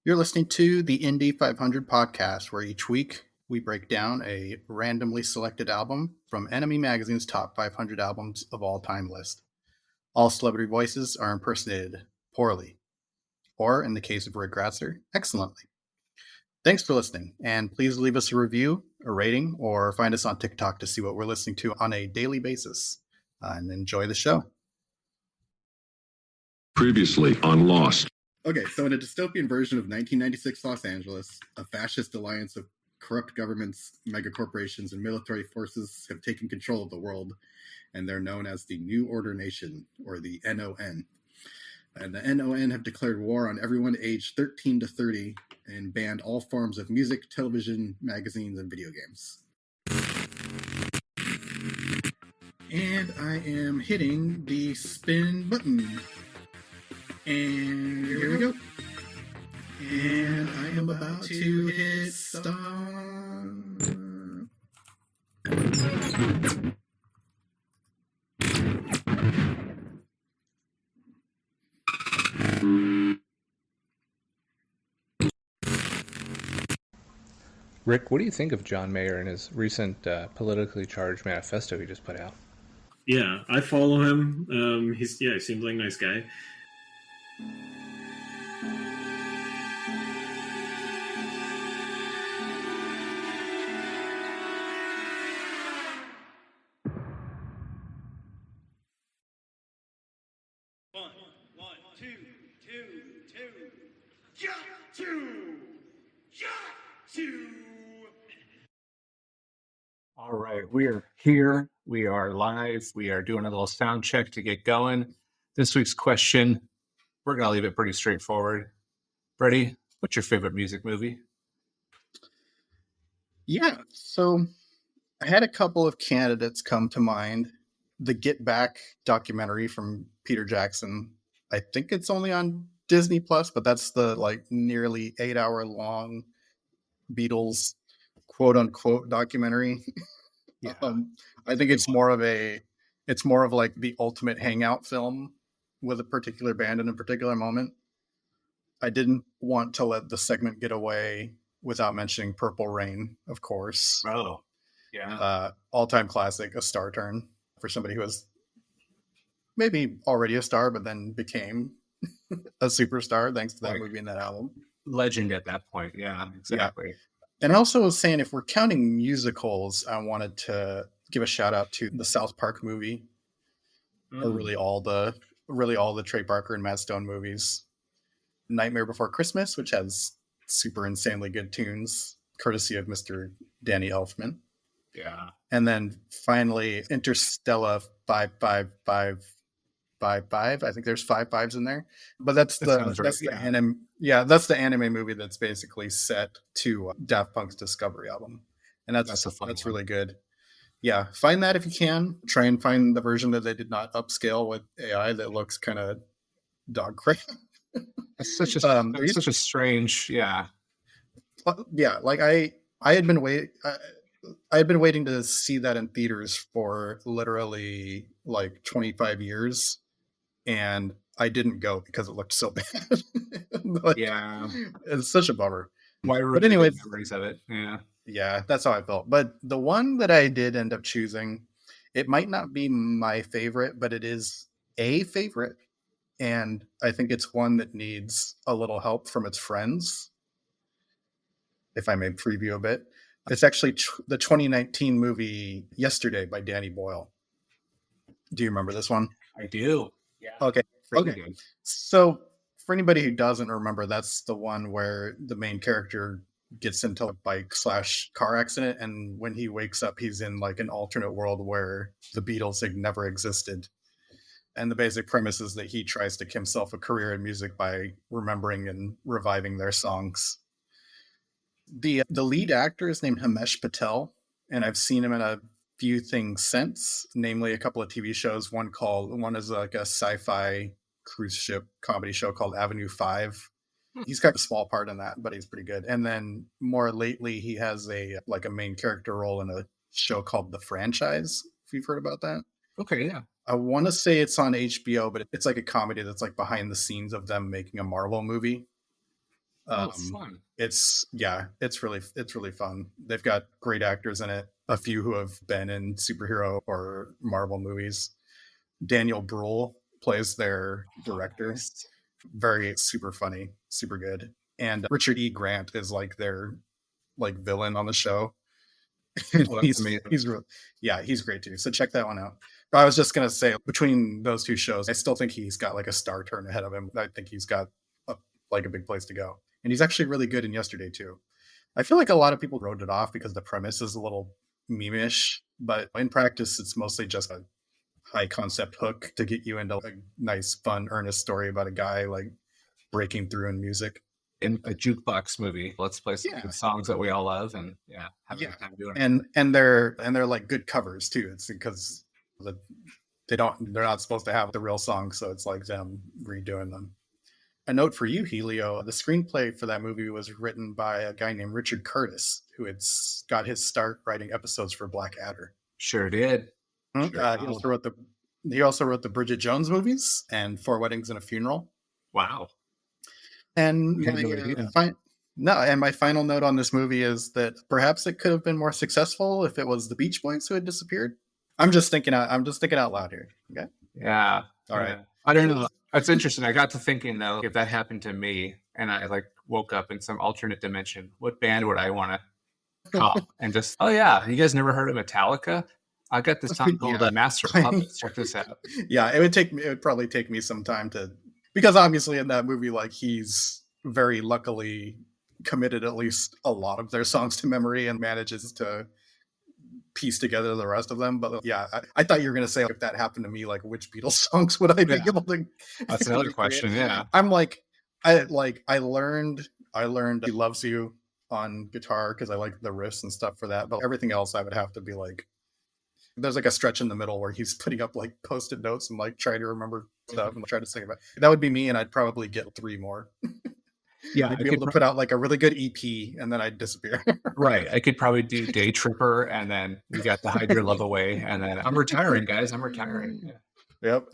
You're listening to the Indie 500 podcast, where each week we break down a randomly selected album from Enemy Magazine's top 500 albums of all time list. All celebrity voices are impersonated poorly, or in the case of Rick Grasser, excellently. Thanks for listening, and please leave us a review, a rating, or find us on TikTok to see what we're listening to on a daily basis. And enjoy the show. Previously on Lost. Okay, so in a dystopian version of 1996 Los Angeles, a fascist alliance of corrupt governments, megacorporations, and military forces have taken control of the world, and they're known as the New Order Nation, or the NON. And the NON have declared war on everyone aged 13 to 30 and banned all forms of music, television, magazines, and video games. And I am hitting the spin button. And here we go. And I am about to hit start. Rick, what do you think of John Mayer and his recent politically charged manifesto he just put out? Yeah, I follow him. He seems like a nice guy. All right, we are here. We are live. We are doing a little sound check to get going. This week's question, we're going to leave it pretty straightforward. Brady, what's your favorite music movie? Yeah, so I had a couple of candidates come to mind. The Get Back documentary from Peter Jackson. I think it's only on Disney Plus, but that's the nearly 8-hour long Beatles quote unquote documentary. Yeah, I think it's more of like the ultimate hangout film with a particular band in a particular moment. I didn't want to let the segment get away without mentioning Purple Rain, of course. Oh, yeah. All-time classic, a star turn for somebody who was maybe already a star, but then became a superstar thanks to that movie and that album. Legend at that point. Yeah, exactly. Yeah. And I also was saying, if we're counting musicals, I wanted to give a shout out to the South Park movie, or really all the Trey Parker and Matt Stone movies. Nightmare Before Christmas, which has super insanely good tunes, courtesy of Mr. Danny Elfman. Yeah. And then finally, Interstellar 55555. I think there's 5 5s in there, but that's the anime. Yeah, that's the anime movie that's basically set to Daft Punk's Discovery album, and that's really good. Yeah, find that if you can. Try and find the version that they did not upscale with AI that looks kind of dog crap. That's such a strange, yeah. Yeah, like I had been waiting to see that in theaters for literally like 25 years, and I didn't go because it looked so bad. Yeah, it's such a bummer. But anyway, memories of it. Yeah, that's how I felt. But the one that I did end up choosing, it might not be my favorite, but it is a favorite, and I think it's one that needs a little help from its friends. If I may preview a bit, it's actually the 2019 movie Yesterday by Danny Boyle. Do you remember this one? I do. Yeah. Okay. So for anybody who doesn't remember, that's the one where the main character gets into a bike/car accident, and when he wakes up, he's in like an alternate world where the Beatles had never existed. And the basic premise is that he tries to give himself a career in music by remembering and reviving their songs. The lead actor is named Himesh Patel, and I've seen him in a few things since, namely a couple of TV shows. One is like a sci-fi cruise ship comedy show called Avenue 5. He's got a small part in that, but he's pretty good. And then more lately, he has a main character role in a show called The Franchise, if you've heard about that. Okay, yeah. I want to say it's on HBO, but it's like a comedy that's like behind the scenes of them making a Marvel movie. It's fun. It's really fun. They've got great actors in it. A few who have been in superhero or Marvel movies. Daniel Bruhl plays their director. Nice. Very super funny, super good. And Richard E. Grant is like their like villain on the show. That's amazing. He's great too. So check that one out. But I was just gonna say, between those two shows, I still think he's got like a star turn ahead of him. I think he's got a big place to go, and he's actually really good in Yesterday too. I feel like a lot of people wrote it off because the premise is a little meme-ish, but in practice, it's mostly just a high concept hook to get you into a nice, fun, earnest story about a guy like breaking through in music. In a jukebox movie, let's play some good songs that we all love, and have a good time doing it. And they're like good covers too. It's because they're not supposed to have the real song, so it's like them redoing them. A note for you, Helio: the screenplay for that movie was written by a guy named Richard Curtis, who had got his start writing episodes for Blackadder. Sure did. He also wrote the Bridget Jones movies and 4 Weddings and a Funeral. Wow. And my final note on this movie is that perhaps it could have been more successful if it was the Beach Boys who had disappeared. I'm just thinking out loud here. Okay. Yeah. All right. I don't know. That's interesting. I got to thinking though, if that happened to me and I like woke up in some alternate dimension, what band would I want to call? And just, oh yeah, you guys never heard of Metallica? I got this song called Master of Puppets. Check this out. Yeah, it would probably take me some time because obviously in that movie, like, he's very luckily committed at least a lot of their songs to memory and manages to piece together the rest of them. But yeah, I thought you were going to say, if that happened to me, like, which Beatles songs would I be able to? That's another question. Yeah, I'm like, I learned He Loves You on guitar because I like the riffs and stuff for that. But everything else, I would have to be like, there's like a stretch in the middle where he's putting up like post-it notes and like trying to remember stuff and try to sing about it. That would be me, and I'd probably get 3 more. Yeah, I'd be able to put out like a really good EP and then I'd disappear. Right. I could probably do Day Tripper, and then we got the Hide Your Love Away, and then I'm retiring, guys. I'm retiring. Yeah. Yep.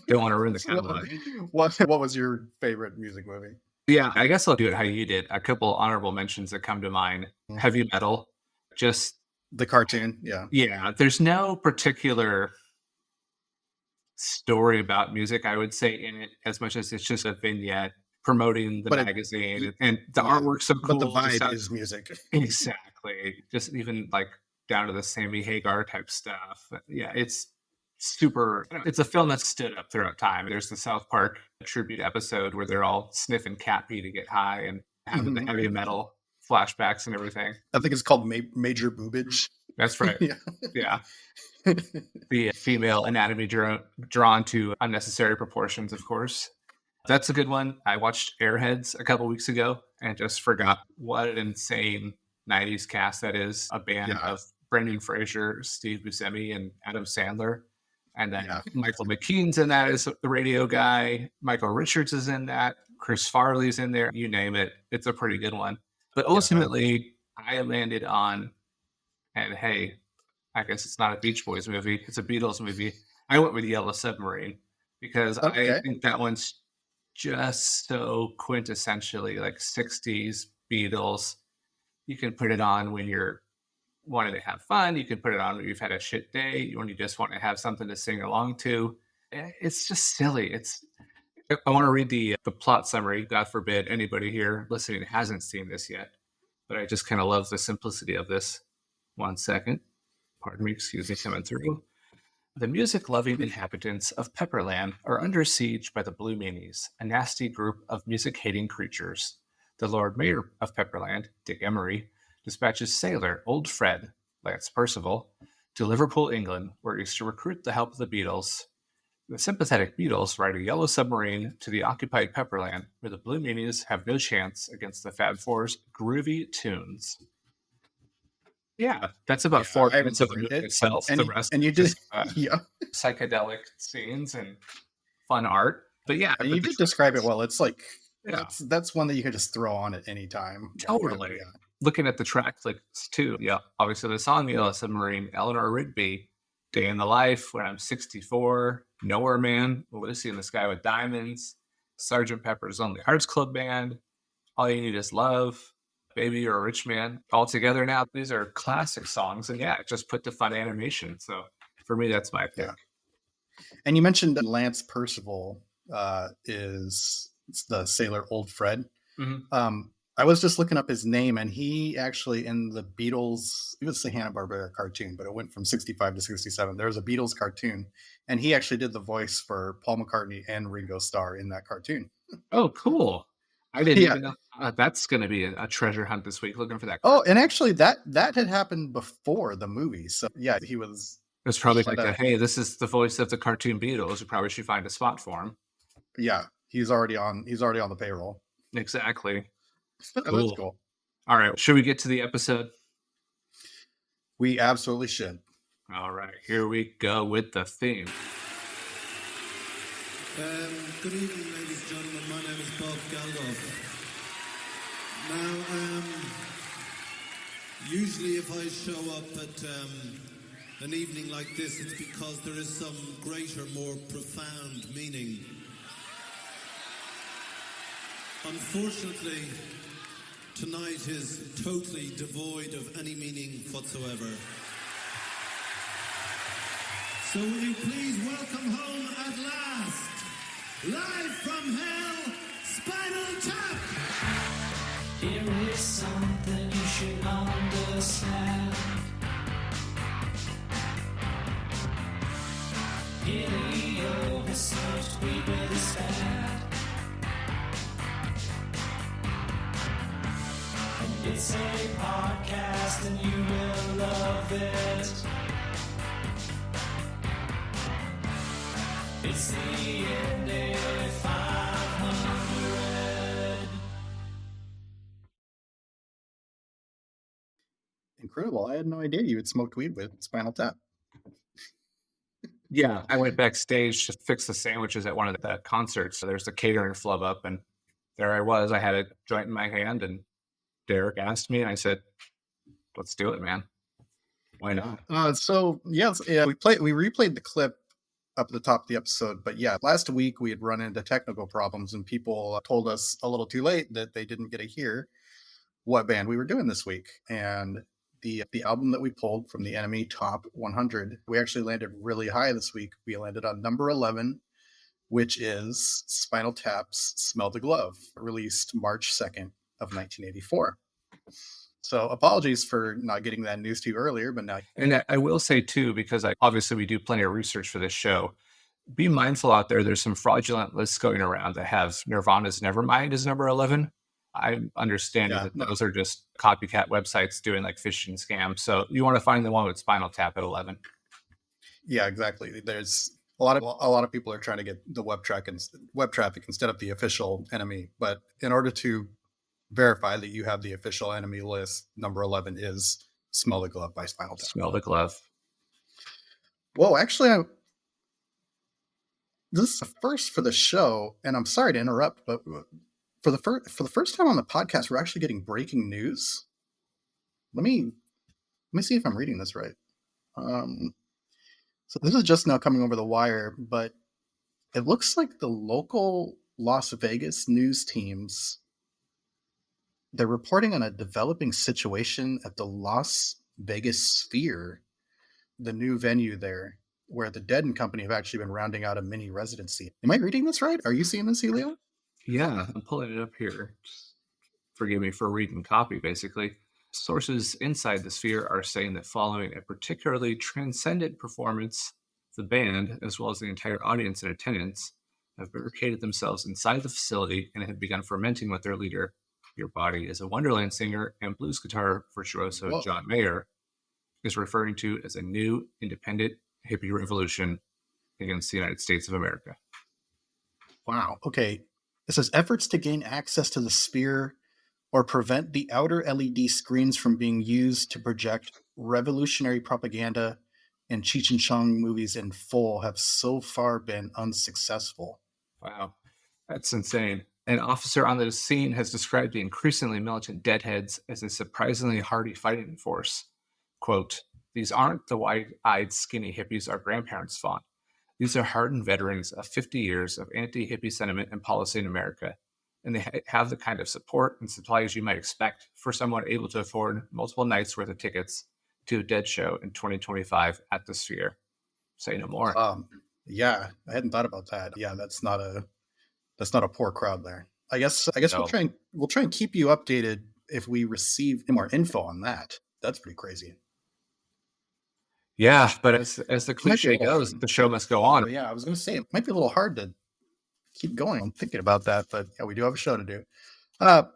Don't want to ruin the catalog. What was your favorite music movie? Yeah, I guess I'll do it how you did. A couple honorable mentions that come to mind. Heavy Metal. Just the cartoon. Yeah. Yeah. There's no particular story about music, I would say, in it, as much as it's just a vignette promoting the magazine, and the artwork's so cool. But the vibe is music. Exactly. Just even like down to the Sammy Hagar type stuff. Yeah, it's super. It's a film that's stood up throughout time. There's the South Park tribute episode where they're all sniffing cat pee to get high and having the heavy metal flashbacks and everything. I think it's called Major Boobage. That's right. Yeah. The female anatomy drawn to unnecessary proportions, of course. That's a good one. I watched Airheads a couple weeks ago and just forgot what an insane 90s cast that is. A band of Brendan Fraser, Steve Buscemi, and Adam Sandler. And then Michael McKean's in that as the radio guy. Michael Richards is in that. Chris Farley's in there. You name it. It's a pretty good one. But ultimately, I landed on, and hey, I guess it's not a Beach Boys movie. It's a Beatles movie. I went with Yellow Submarine because I think that one's just so quintessentially like 60s Beatles. You can put it on when you're wanting to have fun. You can put it on when you've had a shit day, when you just want to have something to sing along to. It's just silly. I want to read the plot summary. God forbid anybody here listening hasn't seen this yet, but I just kind of love the simplicity of this. 1 second. Pardon me, excuse me, coming through. The music-loving inhabitants of Pepperland are under siege by the Blue Meanies, a nasty group of music-hating creatures. The Lord Mayor of Pepperland, Dick Emery, dispatches sailor Old Fred, Lance Percival, to Liverpool, England, where he's to recruit the help of the Beatles. The sympathetic Beatles ride a yellow submarine to the occupied Pepperland, where the Blue Meanies have no chance against the Fab Four's groovy tunes. Yeah, that's about 4 minutes of the movie itself. And, the rest and you just psychedelic scenes and fun art. But yeah, and you did describe it well. It's like that's one that you could just throw on at any time. Totally. Yeah. Looking at the track lists too. Yeah, obviously the song "Yellow Submarine," Eleanor Rigby, "Day in the Life," "When I'm 64," "Nowhere Man," "Lucy in the Sky with Diamonds," Sgt. Pepper's Lonely Hearts Club Band, All You Need Is Love, Baby You're a Rich Man, all together now. These are classic songs. And yeah, just put to fun animation. So for me, that's my pick. Yeah. And you mentioned that Lance Percival is the sailor Old Fred. Mm-hmm. I was just looking up his name, and he actually in the Beatles, it was the Hanna-Barbera cartoon, but it went from 65 to 67. There was a Beatles cartoon, and he actually did the voice for Paul McCartney and Ringo Starr in that cartoon. Oh, cool. I didn't even know. That's going to be a treasure hunt this week, looking for that. Oh, and actually that had happened before the movie. So yeah, he was... It's probably like, hey, this is the voice of the cartoon Beatles. We probably should find a spot for him. Yeah, he's already on the payroll. Exactly. Cool. That's cool. All right, should we get to the episode? We absolutely should. All right, here we go with the theme. Good evening, ladies and gentlemen. My name is Bob Geldof. Now, usually if I show up at an evening like this, it's because there is some greater, more profound meaning. Unfortunately, tonight is totally devoid of any meaning whatsoever. So will you please welcome home at last, live from hell, Spinal Tap! Here is something you should understand. Helio has searched we really stand. It's a podcast and you will love it. It's the Indy 500. Incredible. I had no idea you had smoked weed with Spinal Tap. Yeah, I went backstage to fix the sandwiches at one of the concerts. So there's the catering flub up, and there I was. I had a joint in my hand, and Derek asked me, and I said, let's do it, man. Why not? So yes, yeah, we replayed the clip up at the top of the episode, but yeah, last week we had run into technical problems, and people told us a little too late that they didn't get to hear what band we were doing this week. And the album that we pulled from the Enemy Top 100, we actually landed really high this week. We landed on number 11, which is Spinal Tap's Smell the Glove, released March 2nd of 1984. So apologies for not getting that news to you earlier, but now... And I will say too, because obviously we do plenty of research for this show, be mindful out there. There's some fraudulent lists going around that have Nirvana's Nevermind as number 11. I'm understanding that those are just copycat websites doing like phishing scams. So you want to find the one with Spinal Tap at 11. Yeah, exactly. There's a lot of people are trying to get the web traffic instead of the official Enemy. But in order to verify that you have the official Enemy list, number 11 is Smell the Glove by Spinal Tap. Smell the Glove. Whoa, actually, this is the first for the show, and I'm sorry to interrupt, but for the first time on the podcast, we're actually getting breaking news. Let me see if I'm reading this right. So this is just now coming over the wire, but it looks like the local Las Vegas news teams, they're reporting on a developing situation at the Las Vegas Sphere, the new venue there, where the Dead and Company have actually been rounding out a mini residency. Am I reading this right? Are you seeing this, Helio? Yeah, I'm pulling it up here. Forgive me for reading copy, basically. Sources inside the Sphere are saying that following a particularly transcendent performance, the band, as well as the entire audience in attendance, have barricaded themselves inside the facility and have begun fermenting with their leader, Your Body is a Wonderland singer and blues guitar virtuoso John Mayer, is referring to as a new independent hippie revolution against the United States of America. Wow. Okay. It says efforts to gain access to the Sphere or prevent the outer LED screens from being used to project revolutionary propaganda and Cheech and Chong movies in full have so far been unsuccessful. Wow. That's insane. An officer on the scene has described the increasingly militant Deadheads as a surprisingly hardy fighting force. Quote, "These aren't the wide-eyed, skinny hippies our grandparents fought. These are hardened veterans of 50 years of anti-hippie sentiment and policy in America. and they have the kind of support and supplies you might expect for someone able to afford multiple nights worth of tickets to a Dead show in 2025 at the Sphere. Say no more. Yeah, I hadn't thought about that. Yeah, that's not a poor crowd there. I guess No. we'll try and keep you updated if we receive more info on that. That's pretty crazy. Yeah, but as the cliche goes, the show must go on. Yeah, I was going to say it might be a little hard to keep going. I'm thinking about that, but yeah, we do have a show to do. But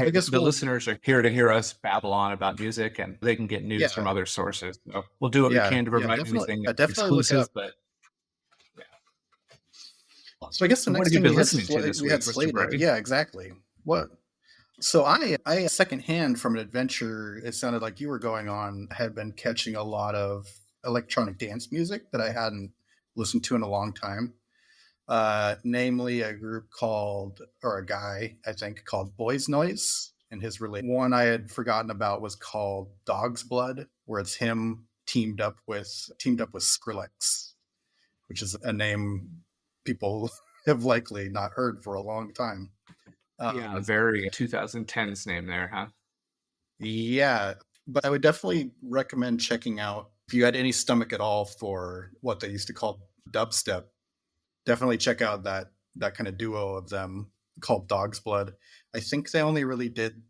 I guess the listeners are here to hear us babble on about music, and they can get news from other sources. So we'll do what we can to provide anything exclusive. But so I guess the what next have you thing been we had, listening to this we had week, Mr. slated. Brady? Yeah, exactly. What? So I secondhand from an adventure, it sounded like you were going on, had been catching a lot of electronic dance music that I hadn't listened to in a long time. Namely a group called, or a guy, I think, called Boys Noise. And his one I had forgotten about was called Dog's Blood, where it's him teamed up with Skrillex, which is a name people have likely not heard for a long time. Yeah, very 2010s name there, huh? Yeah, but I would definitely recommend checking out, if you had any stomach at all for what they used to call dubstep, definitely check out that kind of duo of them called Dog's Blood. I think they only really did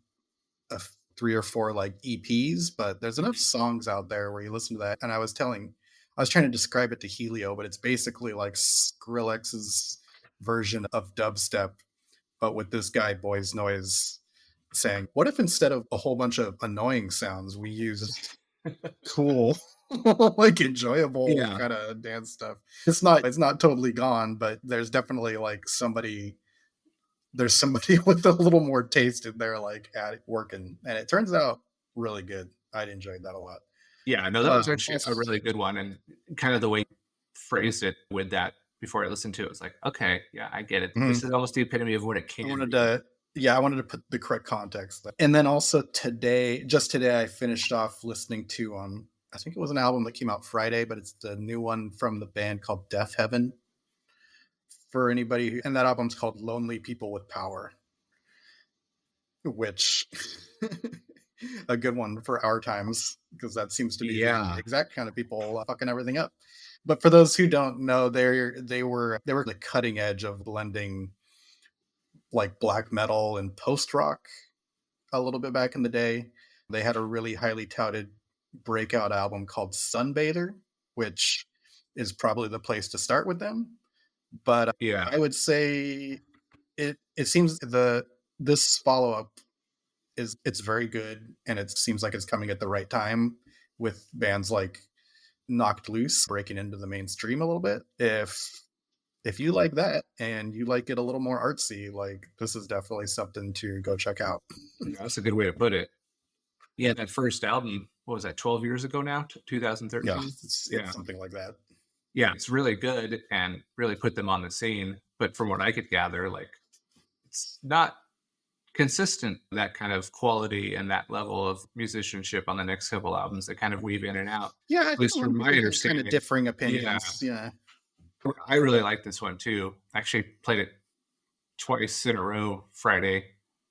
3 or 4 like EPs, but there's enough songs out there where you listen to that. And I was trying to describe it to Helio, but it's basically like Skrillex's version of dubstep, but with this guy Boys Noise saying, what if instead of a whole bunch of annoying sounds, we used cool, like enjoyable kind of dance stuff? It's not totally gone, but there's definitely like somebody with a little more taste in there, like at it working, and it turns out really good. I'd enjoyed that a lot. Yeah, no, that was actually a really good one, and kind of the way you phrased it with that before I listened to it was like, okay, yeah, I get it. This is almost the epitome of what it can. I wanted to put the correct context. And then also today, I finished off listening to I think it was an album that came out Friday, but it's the new one from the band called Death Heaven. For anybody, and that album's called Lonely People with Power, which a good one for our times, because that seems to be the exact kind of people fucking everything up. But for those who don't know, they were the cutting edge of blending like black metal and post rock a little bit back in the day. They had a really highly touted breakout album called Sunbather, which is probably the place to start with them. But I would say it seems this follow-up it's very good, and it seems like it's coming at the right time with bands like Knocked Loose breaking into the mainstream a little bit. If you like that and you like it a little more artsy, like this is definitely something to go check out. That's a good way to put it. Yeah, that first album, what was that, 12 years ago now? 2013? Yeah, it's something like that. Yeah, it's really good and really put them on the scene. But from what I could gather, like it's not consistent, that kind of quality and that level of musicianship on the next couple albums. They kind of weave in and out. Yeah, at least from my understanding. Kind of differing opinions. Yeah. I really like this one too. I actually played it twice in a row Friday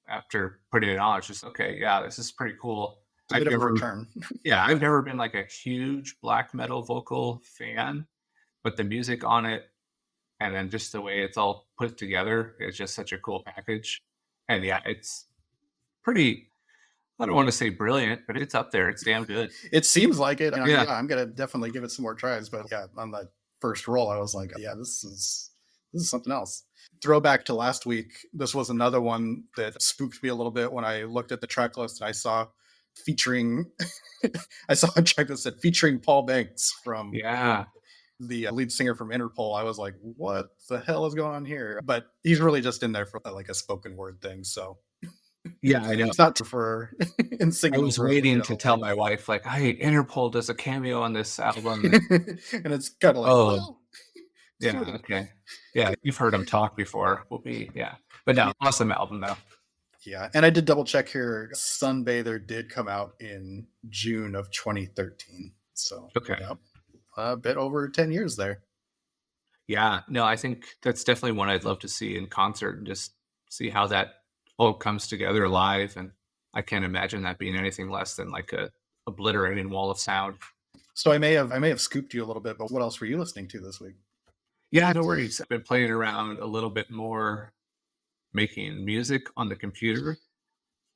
after putting it on. It's just, okay, yeah, this is pretty cool. I've never been like a huge black metal vocal fan, but the music on it and then just the way it's all put together is just such a cool package. And yeah, it's pretty, I don't want to say brilliant, but it's up there. It's damn good. It seems like it. Yeah, I'm going to definitely give it some more tries. But yeah, on that first roll, I was like, yeah, this is something else. Throwback to last week, this was another one that spooked me a little bit when I looked at the track list and I saw I saw a track that said featuring Paul Banks from the lead singer from Interpol. I was like, what the hell is going on here? But he's really just in there for like a spoken word thing. So yeah, I know. It's not for in singing. I was waiting to tell my wife, like, hey, Interpol does a cameo on this album. And it's kind of like, yeah, okay. Yeah, you've heard him talk before. But no, awesome album though. Yeah, and I did double check here. Sunbather did come out in June of 2013. So a bit over 10 years there. Yeah, no, I think that's definitely one I'd love to see in concert and just see how that all comes together live. And I can't imagine that being anything less than like a obliterating wall of sound. So I may have scooped you a little bit, but what else were you listening to this week? Yeah, no worries. I've been playing around a little bit more making music on the computer.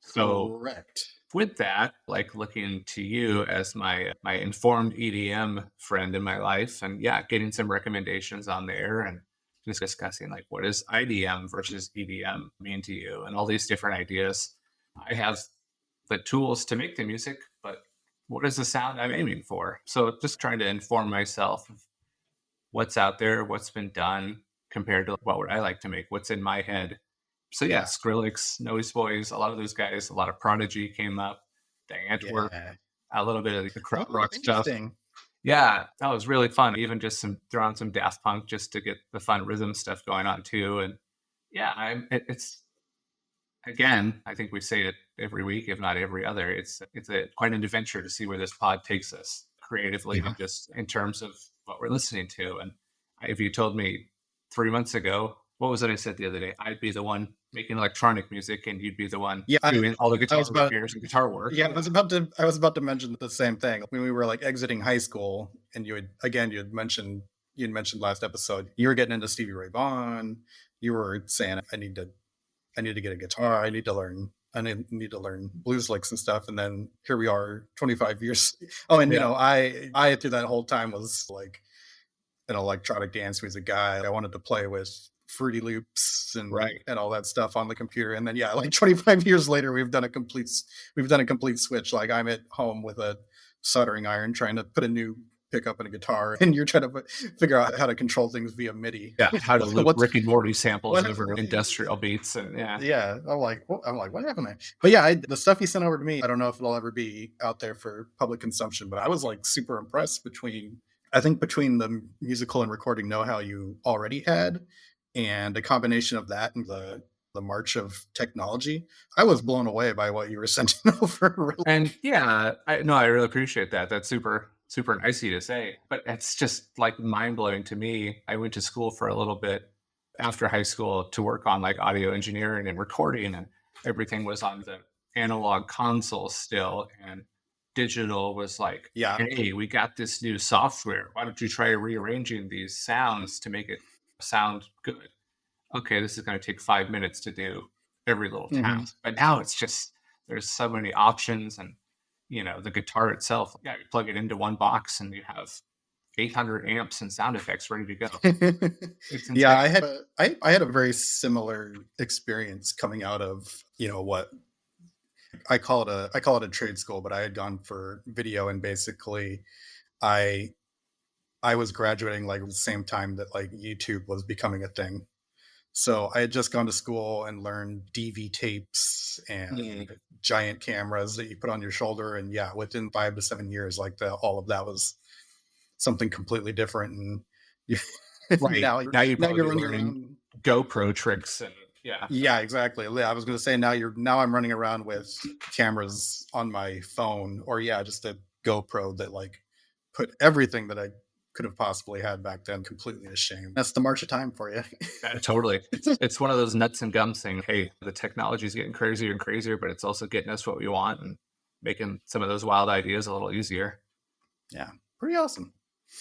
So Correct. with that, like looking to you as my informed EDM friend in my life, and yeah, getting some recommendations on there and just discussing like what does IDM versus EDM mean to you and all these different ideas. I have the tools to make the music, but what is the sound I'm aiming for? So just trying to inform myself of what's out there, what's been done compared to what would I like to make, what's in my head. So yeah, Skrillex, Noise Boys, a lot of those guys, a lot of Prodigy came up, the Antwerp, a little bit of the crowd rock stuff. Yeah, that was really fun. Even just throwing some Daft Punk just to get the fun rhythm stuff going on too. And yeah, it's again, I think we say it every week, if not every other. It's quite an adventure to see where this pod takes us creatively, and just in terms of what we're listening to. And if you told me 3 months ago, what was it I said the other day? I'd be the one making electronic music, and you'd be the one doing all the guitar repairs and guitar work. Yeah, I was about to mention the same thing. When we were like exiting high school, and you had mentioned last episode, you were getting into Stevie Ray Vaughan. You were saying, I need to get a guitar. I need to learn blues licks and stuff. And then here we are 25 years. Oh, and you know, I through that whole time was like an electronic dance music guy. I wanted to play with Fruity Loops and all that stuff on the computer. And then like 25 years later, we've done a complete switch. Like I'm at home with a soldering iron trying to put a new pickup in a guitar, and you're trying to figure out how to control things via MIDI. Yeah, how to loop Rick and Morty samples over industrial beats, and yeah. I'm like, what happened there? But yeah, the stuff he sent over to me, I don't know if it'll ever be out there for public consumption, but I was like super impressed between the musical and recording know-how you already had, and a combination of that and the march of technology. I was blown away by what you were sending over. And yeah, I really appreciate that. That's super nice of you to say, but it's just like mind-blowing to me. I went to school for a little bit after high school to work on like audio engineering and recording, and everything was on the analog console still, and digital was like, hey, we got this new software, why don't you try rearranging these sounds to make it sound good? Okay, this is going to take 5 minutes to do every little task. But now it's just, there's so many options, and you know, the guitar itself, you plug it into one box and you have 800 amps and sound effects ready to go. Yeah, I had a very similar experience coming out of, you know, what I call it a trade school, but I had gone for video, and basically I was graduating like the same time that like YouTube was becoming a thing. So I had just gone to school and learned DV tapes and giant cameras that you put on your shoulder. And yeah, within 5 to 7 years, like all of that was something completely different. And now you're running around GoPro tricks and yeah, exactly. I was going to say now I'm running around with cameras on my phone, or just a GoPro that like put everything that I could have possibly had back then completely to shame. That's the march of time for you. Totally. It's one of those nuts and gums thing. Hey, the technology is getting crazier and crazier, but it's also getting us what we want and making some of those wild ideas a little easier. Yeah, pretty awesome.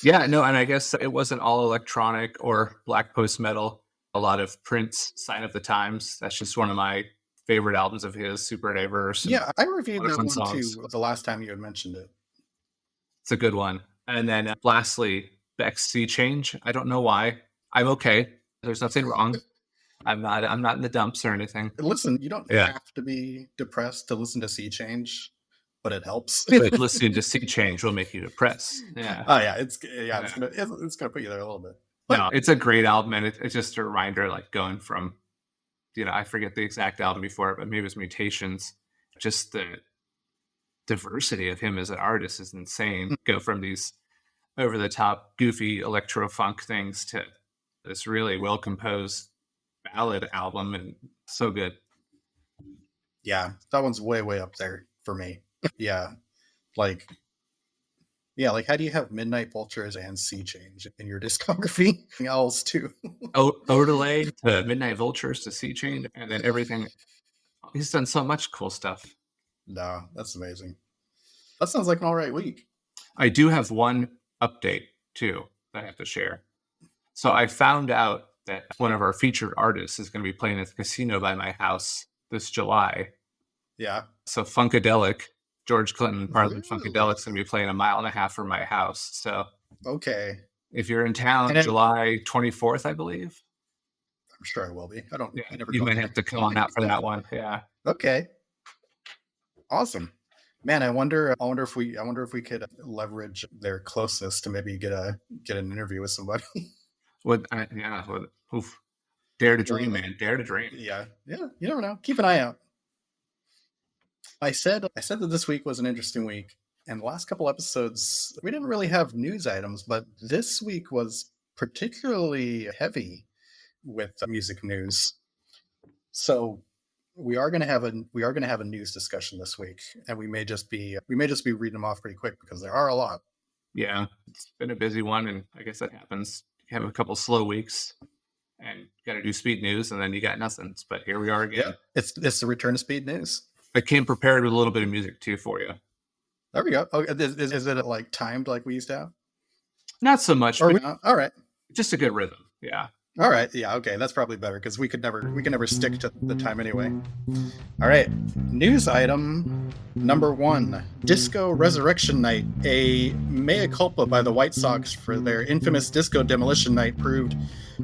Yeah, no, and I guess it wasn't all electronic or black post metal. A lot of Prince, Sign of the Times. That's just one of my favorite albums of his, super diverse. Yeah, I reviewed that one too the last time you had mentioned it. It's a good one. And then lastly, Beck's Sea Change. I don't know why. I'm okay. There's nothing wrong. I'm not in the dumps or anything. Listen, you don't have to be depressed to listen to Sea Change, but it helps. But listening to Sea Change will make you depressed. Yeah. Oh yeah, it's gonna put you there a little bit. But no, it's a great album, and it's just a reminder, like going from, I forget the exact album before, but maybe it was Mutations. Just the diversity of him as an artist is insane. Go from these over the top goofy electro funk things to this really well composed ballad album, and so good. Yeah, that one's way up there for me. Yeah, like Yeah, like how do you have Midnight Vultures and Sea Change in your discography? Owls too. Odelay to Midnight Vultures to Sea Chain, and then everything. He's done so much cool stuff. No, that's amazing. That sounds like an all right week. I do have one update too that I have to share. So I found out that one of our featured artists is going to be playing at the casino by my house this July. Yeah. So Funkadelic, George Clinton, part of Really? Funkadelic's going to be playing 1.5 miles from my house. So Okay. if you're in town, July 24th, I believe. I'm sure I will be. I never. You might have to come on out for that one. Yeah. Okay. Awesome. Man, I wonder if we could leverage their closeness to maybe get an interview with somebody. Oof. Dare to dream, man. Dare to dream. Yeah. You never know. Keep an eye out. I said that this week was an interesting week, and the last couple episodes we didn't really have news items, but this week was particularly heavy with music news. So we are going to have a news discussion this week, and we may just be reading them off pretty quick because there are a lot. Yeah, it's been a busy one, and I guess that happens. You have a couple slow weeks, and you got to do speed news, and then you got nothing. But here we are again. Yeah, it's the return of speed news. I came prepared with a little bit of music too for you. There we go. Oh, is it like timed like we used to have? Not so much. All right. Just a good rhythm. Yeah. All right. Yeah. Okay. That's probably better because we can never stick to the time anyway. All right. News item number 1: Disco Resurrection Night. A mea culpa by the White Sox for their infamous disco demolition night proved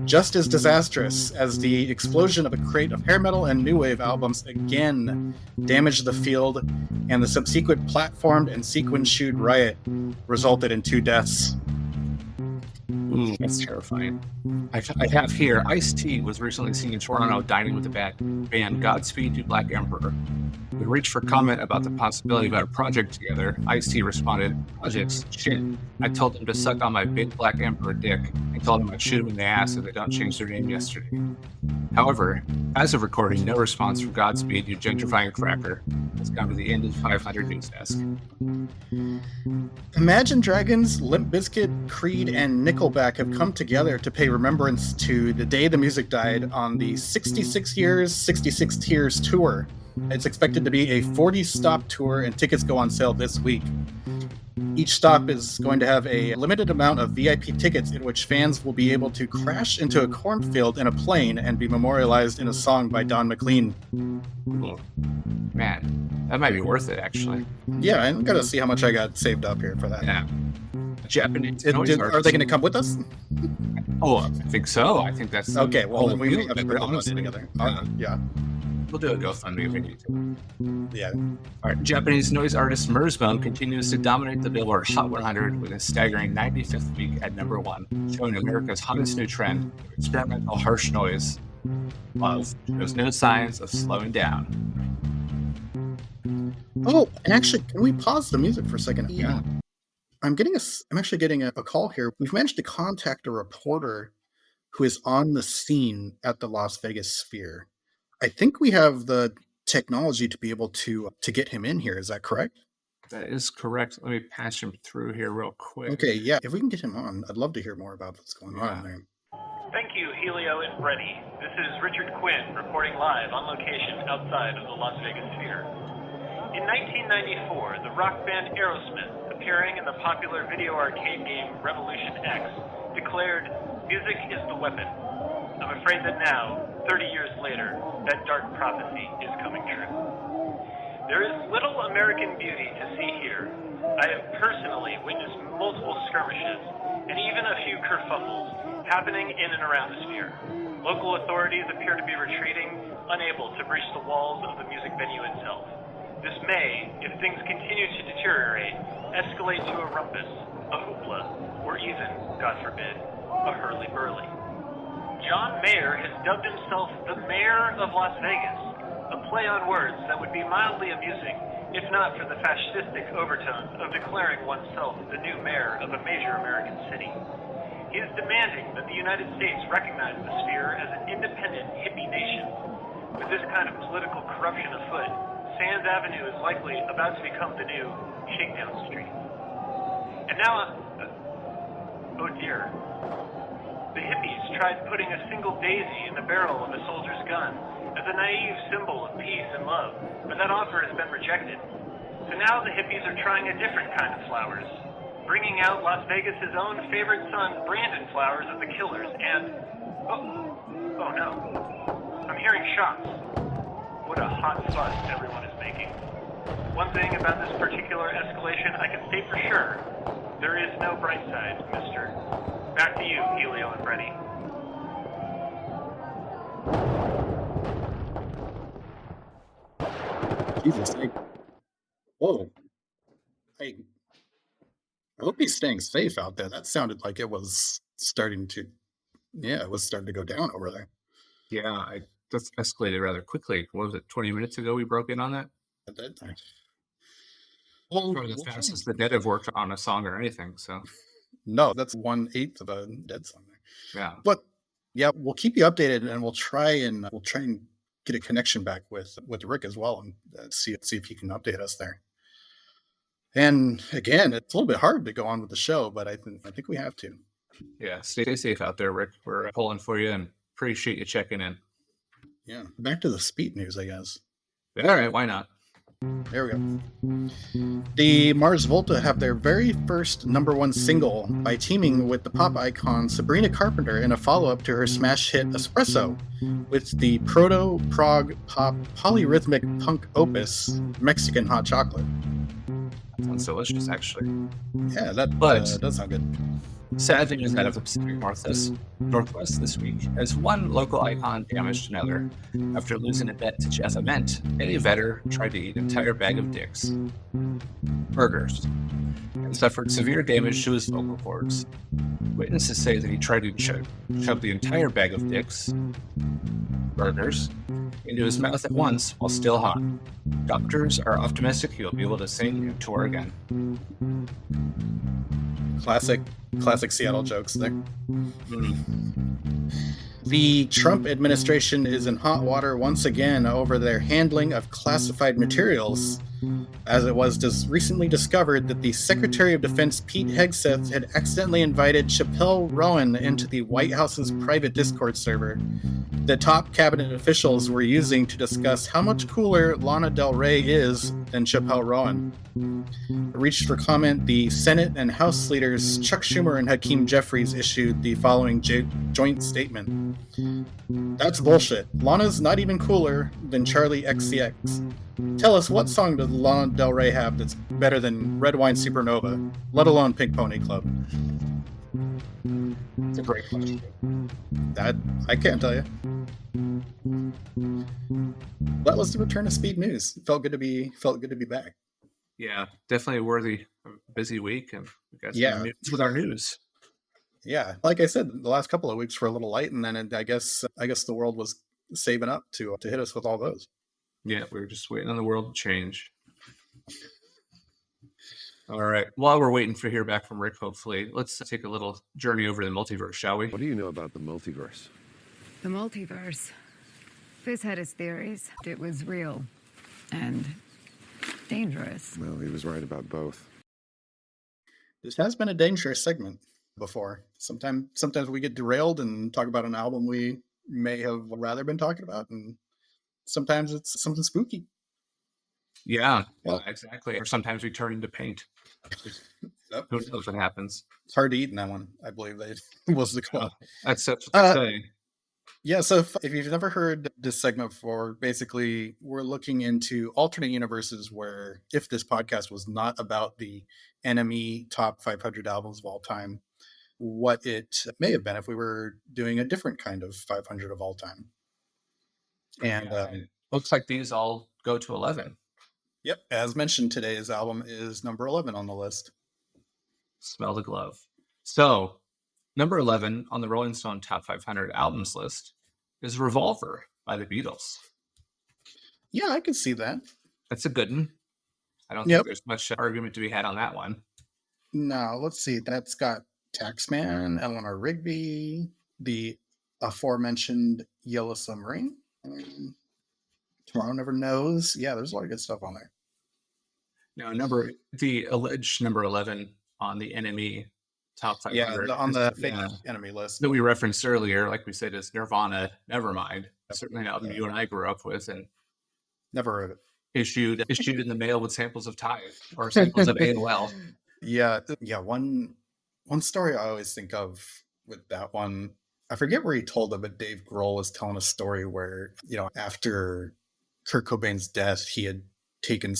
just as disastrous as the explosion of a crate of hair metal and new wave albums again damaged the field, and the subsequent platformed and sequin-shoed riot resulted in 2 deaths. Ooh, that's terrifying. I have here, Ice-T was recently seen in Toronto dining with the band Godspeed to Black Emperor. We reached for comment about the possibility about a project together. Ice-T responded, "Projects? Shit. I told them to suck on my big Black Emperor dick and told them I'd shoot them in the ass if they don't change their name yesterday." However, as of recording, no response from Godspeed, you gentrifying cracker. It's gone to the end of 500 News Desk. Imagine Dragons, Limp Bizkit, Creed, and Nickelback have come together to pay remembrance to the day the music died on the 66 Years, 66 Tears tour. It's expected to be a 40-stop tour, and tickets go on sale this week. Each stop is going to have a limited amount of VIP tickets in which fans will be able to crash into a cornfield in a plane and be memorialized in a song by Don McLean. Ooh. Man, that might be worth it, actually. Yeah, I gotta see how much I got saved up here for that. Yeah. Japanese. Are they going to come with us? Oh, I think so. I think that's okay. Well, then we have to put honestly together. Yeah. We'll do a GoFundMe if we need to. Yeah. All right. Japanese noise artist Merzbone continues to dominate the Billboard Hot 100 with a staggering 95th week at number 1, showing America's hottest new trend of experimental harsh noise. Love shows no signs of slowing down. Oh, and actually, can we pause the music for a second? Yeah. I'm actually getting a call here. We've managed to contact a reporter who is on the scene at the Las Vegas Sphere. I think we have the technology to be able to get him in here. Is that correct? That is correct. Let me pass him through here real quick. Okay, yeah. If we can get him on, I'd love to hear more about what's going on there. Thank you, Helio and Freddy. This is Richard Quinn reporting live on location outside of the Las Vegas Sphere. In 1994, the rock band Aerosmith, appearing in the popular video arcade game Revolution X, declared, "Music is the weapon." I'm afraid that now, 30 years later, that dark prophecy is coming true. There is little American beauty to see here. I have personally witnessed multiple skirmishes and even a few kerfuffles happening in and around the Sphere. Local authorities appear to be retreating, unable to breach the walls of the music venue itself. This may, if things continue to deteriorate, escalate to a rumpus, a hoopla, or even, God forbid, a hurly-burly. John Mayer has dubbed himself the Mayor of Las Vegas, a play on words that would be mildly amusing, if not for the fascistic overtones of declaring oneself the new mayor of a major American city. He is demanding that the United States recognize the Sphere as an independent hippie nation. With this kind of political corruption afoot, Sands Avenue is likely about to become the new Shakedown Street. And now, oh dear. The hippies tried putting a single daisy in the barrel of a soldier's gun as a naive symbol of peace and love, but that offer has been rejected. So now the hippies are trying a different kind of flowers, bringing out Las Vegas' own favorite son, Brandon flowers of the Killers, and... Oh no. I'm hearing shots. What a hot fuss everyone is making. One thing about this particular escalation I can state for sure. There is no bright side, mister. Back to you, Helio and Freddy. Jesus, whoa. I hope he's staying safe out there. That sounded like it was starting to go down over there. Yeah, that's escalated rather quickly. What was it, 20 minutes ago we broke in on that? At that time. Probably the fastest the Dead have worked on a song or anything, so. No, that's 1/8 of a Dead song there. Yeah. But yeah, we'll keep you updated, and we'll try and get a connection back with Rick as well, and see if he can update us there. And again, it's a little bit hard to go on with the show, but I think we have to. Yeah, stay safe out there, Rick. We're pulling for you and appreciate you checking in. Yeah, back to the speed news, I guess. All right, why not? There we go. The Mars Volta have their very first #1 single by teaming with the pop icon Sabrina Carpenter in a follow-up to her smash hit Espresso with the proto-prog pop polyrhythmic punk opus Mexican Hot Chocolate. That sounds delicious, actually. Yeah, that does sound good. Sad thing is out of the Pacific Northwest this week, as one local icon damaged another. After losing a bet to Jeff Ament, Eddie Vedder tried to eat an entire bag of dicks. Burgers. And suffered severe damage to his vocal cords. Witnesses say that he tried to shove the entire bag of dicks, burgers, into his mouth at once while still hot. Doctors are optimistic he will be able to sing and tour again. Classic Seattle jokes there. The Trump administration is in hot water once again over their handling of classified materials, as it was just recently discovered that the Secretary of Defense Pete Hegseth had accidentally invited Chappelle Rowan into the White House's private Discord server that top cabinet officials were using to discuss how much cooler Lana Del Rey is than Chappelle Rowan. Reached for comment, the Senate and House leaders Chuck Schumer and Hakeem Jeffries issued the following joint statement. That's bullshit. Lana's not even cooler than Charlie XCX. Tell us, what song does Lana Del Rey have that's better than Red Wine Supernova, let alone Pink Pony Club? It's a great question. That I can't tell you. That was the return of Speed News. Felt good to be back. Yeah, definitely a worthy, busy week, and we got some news with our news. Yeah, like I said, the last couple of weeks were a little light, and then I guess the world was saving up to hit us with all those. Yeah, we were just waiting on the world to change. All right. While we're waiting to hear back from Rick, hopefully, let's take a little journey over the multiverse, shall we? What do you know about the multiverse? The multiverse. Fizz had his theories. It was real and dangerous. Well, he was right about both. This has been a dangerous segment before. Sometimes we get derailed and talk about an album we may have rather been talking about, and sometimes it's something spooky. Yeah, exactly. Or sometimes we turn into paint. Yep. Who knows what happens? It's hard to eat in that one, I believe that was the call. That's what they say. Yeah, so if you've never heard this segment before, basically we're looking into alternate universes where if this podcast was not about the enemy top 500 albums of all time, what it may have been if we were doing a different kind of 500 of all time. And looks like these all go to 11. Yep, as mentioned, today's album is number 11 on the list. Smell the glove. So, number 11 on the Rolling Stone Top 500 Albums list is Revolver by the Beatles. Yeah, I can see that. That's a good one. I don't think there's much argument to be had on that one. No, let's see. That's got Taxman, Eleanor Rigby, the aforementioned Yellow Submarine, Tomorrow Never Knows. Yeah, there's a lot of good stuff on there. Now, the alleged number 11 on the enemy top 500. Yeah, on the fake enemy list that we referenced earlier, like we said, is Nirvana, Nevermind. Certainly an album you and I grew up with, and never heard of it. Issued in the mail with samples of Tide or samples of AOL. Yeah. One story I always think of with that one, I forget where he told it, but Dave Grohl was telling a story where, after Kurt Cobain's death, he had taken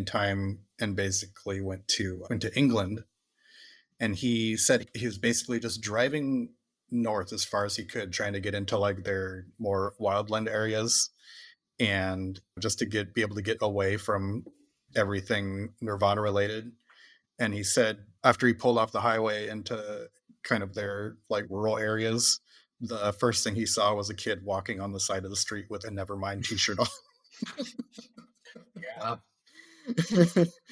time and basically went to England. And he said he was basically just driving north as far as he could, trying to get into like their more wildland areas, and just to be able to get away from everything Nirvana related. And he said after he pulled off the highway into kind of their like rural areas, the first thing he saw was a kid walking on the side of the street with a Nevermind t-shirt on. Yeah.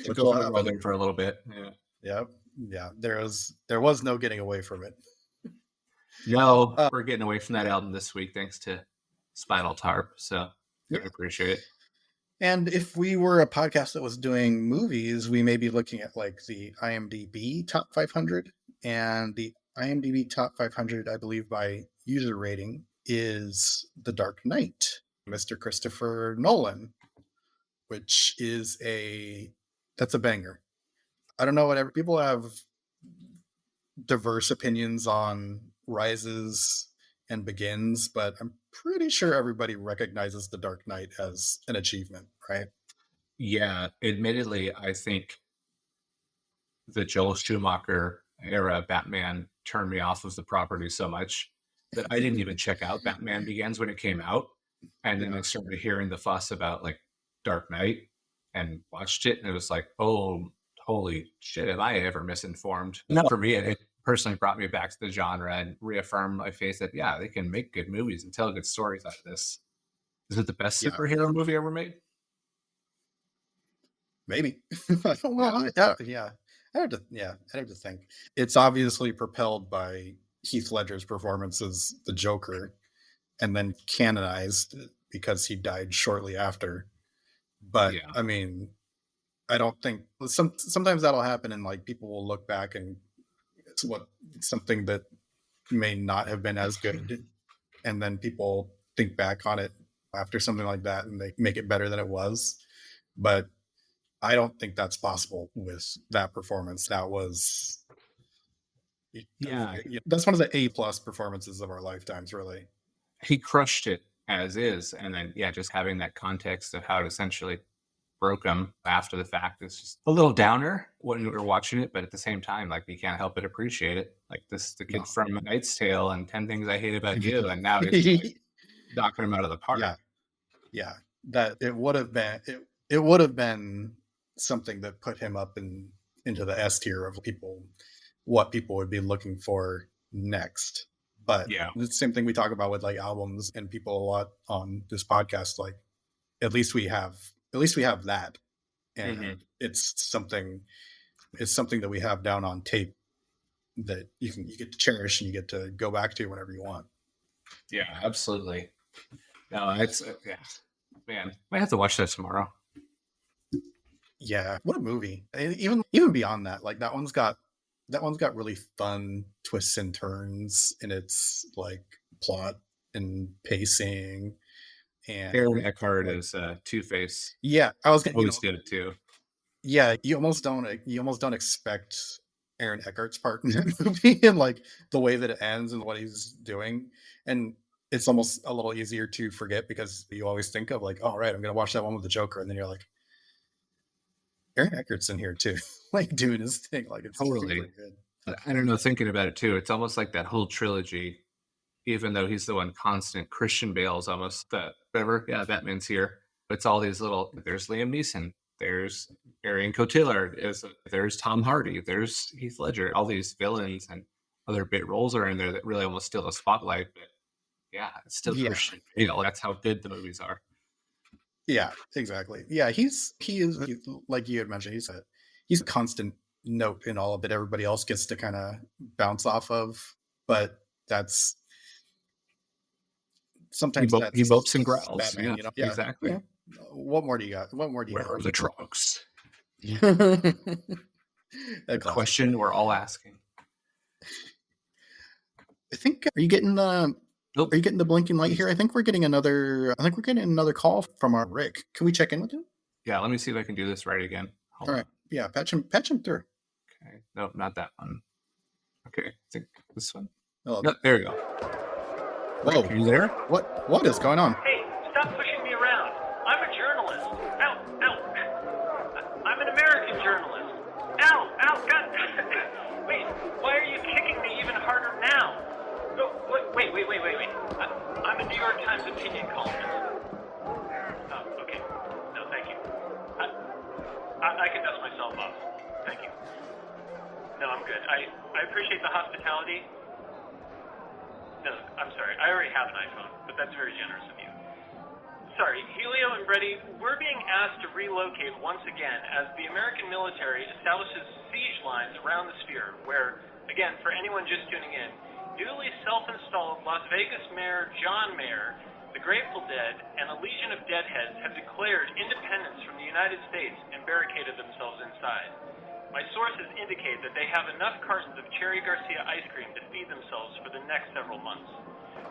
Took over weather for a little bit. Yeah. There was no getting away from it. No, we're getting away from that album this week thanks to Spinal Tarp. So I appreciate it. And if we were a podcast that was doing movies, we may be looking at like the IMDb top 500, and the IMDb top 500, I believe by user rating, is The Dark Knight, Mr. Christopher Nolan, which is that's a banger. I don't know, whatever people have diverse opinions on Rises and Begins, but I'm pretty sure everybody recognizes The Dark Knight as an achievement, right? Yeah, admittedly, I think the Joel Schumacher era Batman turned me off of the property so much that I didn't even check out Batman Begins when it came out. And then I started hearing the fuss about like Dark Knight and watched it, and it was like, oh, holy shit, am I ever misinformed? Not for me. It personally brought me back to the genre and reaffirmed my faith that, yeah, they can make good movies and tell good stories out of this. Is it the best superhero movie ever made? Maybe. I don't know. I'd have to think. It's obviously propelled by Heath Ledger's performance as the Joker, and then canonized because he died shortly after. But I mean, I don't think sometimes that'll happen, and like people will look back and it's something that may not have been as good, and then people think back on it after something like that and they make it better than it was. But I don't think that's possible with that performance. That was that's one of the A+ performances of our lifetimes, really. He crushed it as is, and then just having that context of how it essentially broke him after the fact is just a little downer when we were watching it, but at the same time, like, you can't help but appreciate it. Like the kid from A Knight's Tale and 10 Things I Hate About You, and now it's like knocking him out of the park. Yeah, that it would have been something that put him up into the S tier of what people would be looking for next. But the same thing we talk about with like albums and people a lot on this podcast. Like, at least we have that, and it's something that we have down on tape that you get to cherish and you get to go back to whenever you want. Yeah, absolutely. No, it's man, I have to watch that tomorrow. Yeah, what a movie! Even beyond that, like that one's got really fun twists and turns in its like plot and pacing. And Aaron Eckhart is Two-Face. Yeah, I was always did it too. Yeah, you almost don't expect Aaron Eckhart's part in that movie and like the way that it ends and what he's doing, and it's almost a little easier to forget because you always think of like, oh right, I'm gonna watch that one with the Joker, and then you're like, Aaron Eckhart's in here too, like doing his thing. Like, it's totally good. I don't know, thinking about it too, it's almost like that whole trilogy, even though he's the one constant. Christian Bale's almost whatever. Yeah, Batman's here. It's all these little. There's Liam Neeson. There's Marion Cotillard. There's Tom Hardy. There's Heath Ledger. All these villains and other bit roles are in there that really almost steal the spotlight. But yeah, it's still Christian Bale. That's how good the movies are. Yeah, exactly. Yeah, he is like you had mentioned. He's a constant note in all of it. Everybody else gets to kind of bounce off of, but that's sometimes he bopes and growls. Batman, exactly. Yeah. What more do you got? Where are the drugs? A question we're all asking. I think. Are you getting the? Nope. Are you getting the blinking light here? I think we're getting another call from our Rick. Can we check in with him? Yeah, let me see if I can do this right again. Hold All right. Yeah, patch him through. Okay. No, not that one. Okay, I think this one. Oh, No, there we go. whoa! Are you there? What is going on? Hey, stop pushing me around. I'm a journalist. Ow, ow. I'm an American journalist. Ow, ow, God. Wait, why are you kicking me even harder now? Oh, wait. I'm a New York Times opinion columnist. Oh, okay. No, thank you. I can dust myself off. Thank you. No, I'm good. I appreciate the hospitality. No, I'm sorry. I already have an iPhone, but that's very generous of you. Sorry, Helio and Brady, we're being asked to relocate once again as the American military establishes siege lines around the sphere where, again, for anyone just tuning in, newly self-installed Las Vegas Mayor John Mayer, the Grateful Dead, and a legion of deadheads have declared independence from the United States and barricaded themselves inside. My sources indicate that they have enough cartons of Cherry Garcia ice cream to feed themselves for the next several months.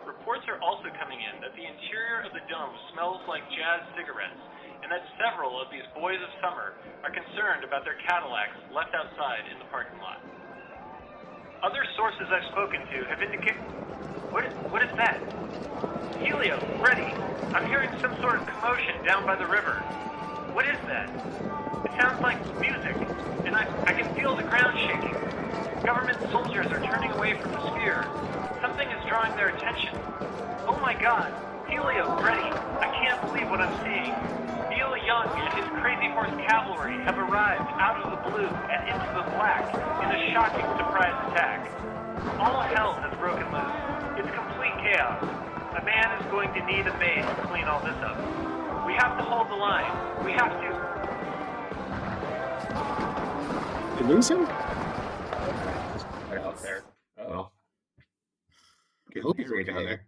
Reports are also coming in that the interior of the dome smells like jazz cigarettes, and that several of these boys of summer are concerned about their Cadillacs left outside in the parking lot. Other sources I've spoken to have indicated... What is that? Helio, Brady, I'm hearing some sort of commotion down by the river. What is that? It sounds like music, and I can feel the ground shaking. Government soldiers are turning away from the sphere. Something is drawing their attention. Oh my God! Helio, Brady, I can't believe what I'm seeing. Neil Young and his Crazy Horse Cavalry have arrived out of the blue and into the black in a shocking surprise attack. All hell has broken loose. It's complete chaos. A man is going to need a maid to clean all this up. We have to hold the line. We have to... You lose him? Right out there. Uh-oh. I hope he's Getting okay. down there.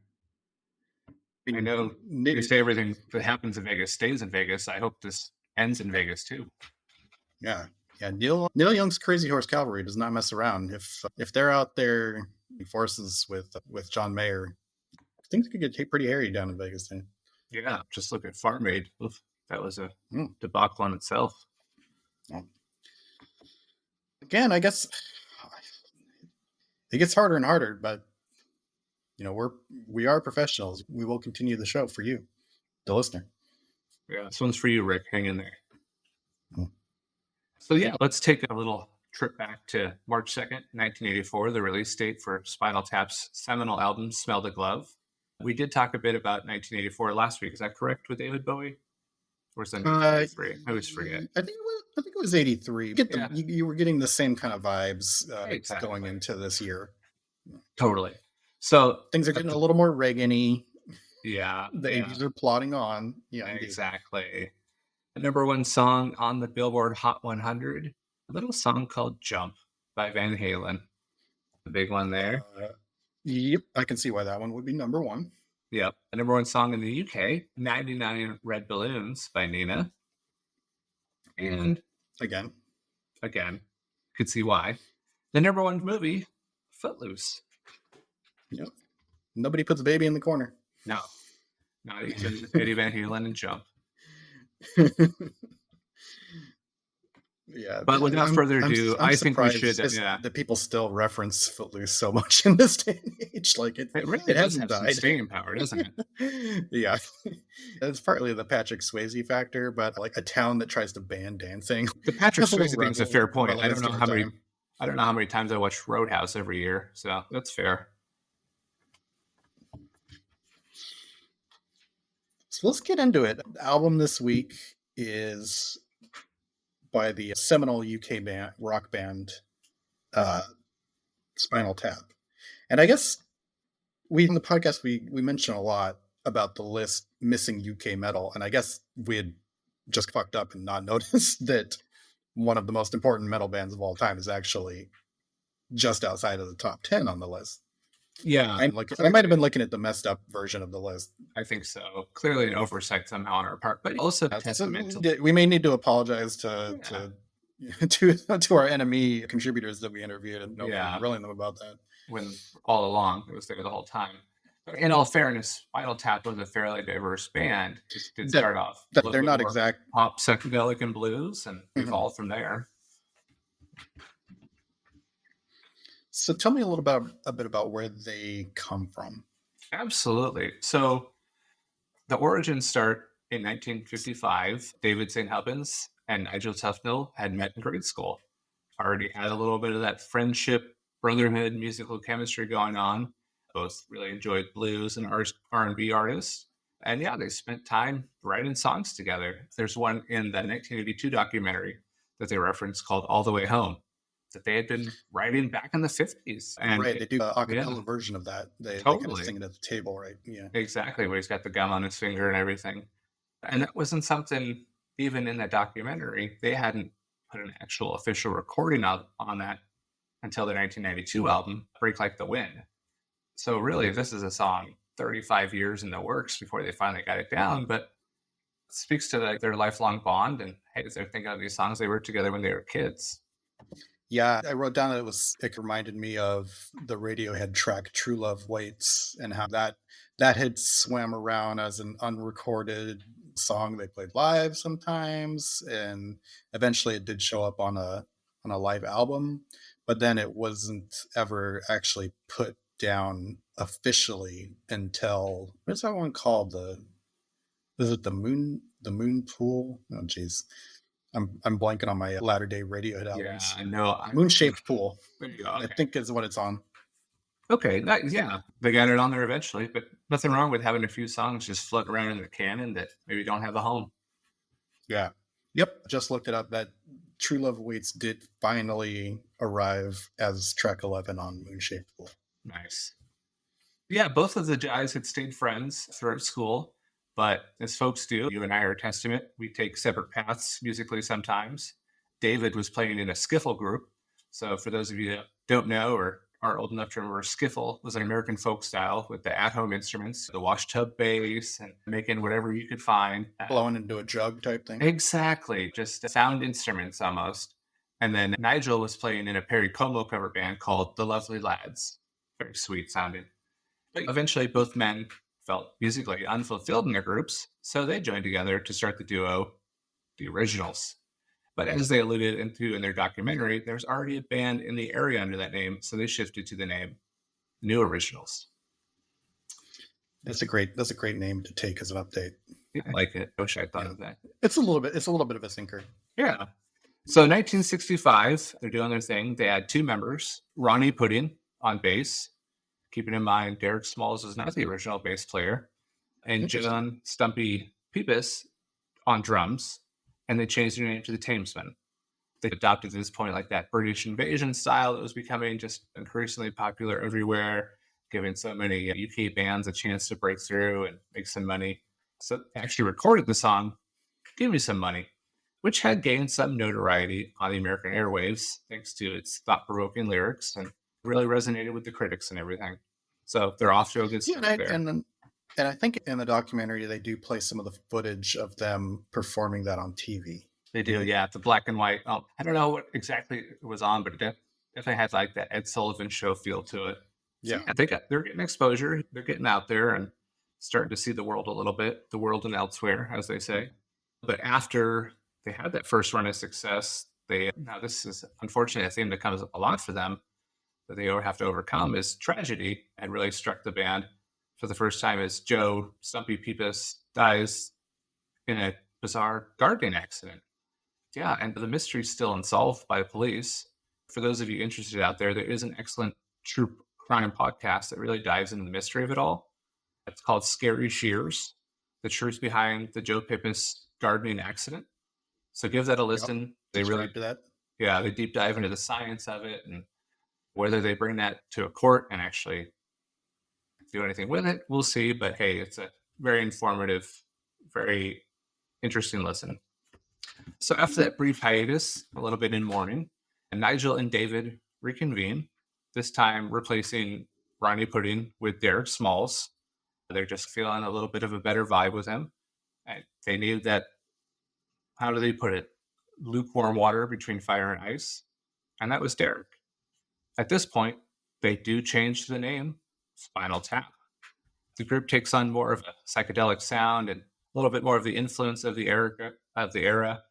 I know you say everything that happens in Vegas stays in Vegas. I hope this ends in Vegas too. Yeah. Neil Young's Crazy Horse Cavalry does not mess around. If they're out there in forces with John Mayer, things could get pretty hairy down in Vegas. Then. Yeah, just look at Farm Aid. Oof, that was a debacle in itself. Well, again, I guess it gets harder and harder, but we are professionals. We will continue the show for you, the listener. Yeah, this one's for you, Rick. Hang in there. Mm. So yeah, let's take a little trip back to March 2nd, 1984, the release date for Spinal Tap's seminal album, Smell the Glove. We did talk a bit about 1984 last week. Is that correct with David Bowie? Or was that 1983? I always forget. I think it was 83. You were getting the same kind of vibes Exactly. going into this year. Totally. So things are getting a little more Reagan-y. Yeah. The 80s are plodding on. Yeah, exactly. The number one song on the Billboard Hot 100, a little song called Jump by Van Halen. The big one there. Yep, I can see why that one would be number one. Yep. The number one song in the UK, 99 Red Balloons by Nina. And again, could see why. The number one movie, Footloose. Yep. Nobody puts baby in the corner. No. Not even Eddie Van Halen and Jump. Yeah, but without further ado, I think we should. That people still reference Footloose so much in this day and age. Like it really hasn't have died. Some staying power, doesn't it? Yeah, it's partly the Patrick Swayze factor, but like a town that tries to ban dancing. The Patrick Swayze thing is a fair point. I don't know how many times I watch Roadhouse every year, so that's fair. So let's get into it. The album this week is by the seminal UK rock band Spinal Tap. And I guess in the podcast we mentioned a lot about the list missing UK metal, and I guess we had just fucked up and not noticed that one of the most important metal bands of all time is actually just outside of the top 10 on the list. Yeah, I might have been looking at the messed up version of the list. I think so. Clearly an oversight somehow on our part, but also testament to... We may need to apologize to to our enemy contributors that we interviewed and Yeah. grilling them about that. When all along it was there the whole time. In all fairness, Spinal Tap was a fairly diverse band. Just did That- start off that a little they're bit not more exact. pop, psychedelic, and blues, and Mhm. evolved from there. So tell me a bit about where they come from. Absolutely. So the origins start in 1955. David St. Hubbins and Nigel Tufnell had met in grade school. Already had a little bit of that friendship, brotherhood, musical chemistry going on. Both really enjoyed blues and R&B artists. And yeah, they spent time writing songs together. There's one in the 1982 documentary that they reference called All the Way Home that they had been writing back in the 50s. And Right, they do an acapella yeah. version of that. They kind of Totally. sing it at the table, right? Yeah. Exactly, where he's got the gum on his finger and everything. And that wasn't something, even in that documentary, they hadn't put an actual official recording on that until the 1992 album, Break Like the Wind. So really, this is a song 35 years in the works before they finally got it down, but it speaks to their lifelong bond. And hey, they're thinking of these songs they wrote together when they were kids. Yeah, I wrote down that it reminded me of the Radiohead track True Love Waits and how that had swam around as an unrecorded song they played live sometimes, and eventually it did show up on a live album, but then it wasn't ever actually put down officially until, what's that one called? Is it the Moon Pool? Oh geez. I'm blanking on my latter day Radiohead albums. Yeah, I know. Moon Shaped Pool, There you go. I Okay. think is what it's on. Okay, yeah, they got it on there eventually, but nothing wrong with having a few songs just floating around in the canon that maybe don't have a home. Yeah. Yep. Just looked it up. That True Love Waits did finally arrive as track 11 on Moon Shaped Pool. Nice. Yeah, both of the guys had stayed friends throughout school, but as folks do, you and I are a testament. We take separate paths musically sometimes. David was playing in a skiffle group. So for those of you that don't know or aren't old enough to remember, skiffle was an American folk style with the at-home instruments, the washtub bass, and making whatever you could find. Blowing into a jug type thing. Exactly, just sound instruments almost. And then Nigel was playing in a Perry Como cover band called The Lovely Lads. Very sweet sounding. But eventually, both men felt musically unfulfilled in their groups, so they joined together to start the duo, The Originals. But as they alluded into in their documentary, there's already a band in the area under that name, so they shifted to the name New Originals. That's a great name to take as an update. Yeah, I like it. I wish I thought of that. It's a little bit of a sinker. Yeah. So 1965, they're doing their thing. They had two members, Ronnie Pudding on bass, keeping in mind Derek Smalls is not the original bass player, and John Stumpy Pepys on drums, and they changed their name to the Tamesmen. They adopted at this point like that British invasion style that was becoming just increasingly popular everywhere, giving so many UK bands a chance to break through and make some money. So they actually recorded the song, Give Me Some Money, which had gained some notoriety on the American airwaves thanks to its thought-provoking lyrics and really resonated with the critics and everything. So they're off to a good start there. And I think in the documentary they do play some of the footage of them performing that on TV. They do, yeah. The black and white. I don't know what exactly it was on, but it definitely had like that Ed Sullivan Show feel to it. Yeah. So, they're getting exposure. They're getting out there and starting to see the world a little bit, the world and elsewhere, as they say. But after they had that first run of success, now this is unfortunately a theme that comes up a lot for them that they have to overcome is tragedy, and really struck the band for the first time as Joe Stumpy Pepys dies in a bizarre gardening accident. Yeah, and the mystery's still unsolved by the police. For those of you interested out there is an excellent true crime podcast that really dives into the mystery of it all. It's called Scary Shears, the truth behind the Joe Pepys gardening accident. So give that a listen. Yep. They really do that. Yeah, they deep dive into the science of it and whether they bring that to a court and actually do anything with it, we'll see. But hey, it's a very informative, very interesting listen. So after that brief hiatus, a little bit in mourning, Nigel and David reconvene, this time replacing Ronnie Pudding with Derek Smalls. They're just feeling a little bit of a better vibe with him. And they needed that, how do they put it? lukewarm water between fire and ice, and that was Derek. At this point, they do change the name Spinal Tap. The group takes on more of a psychedelic sound and a little bit more of the influence of the era.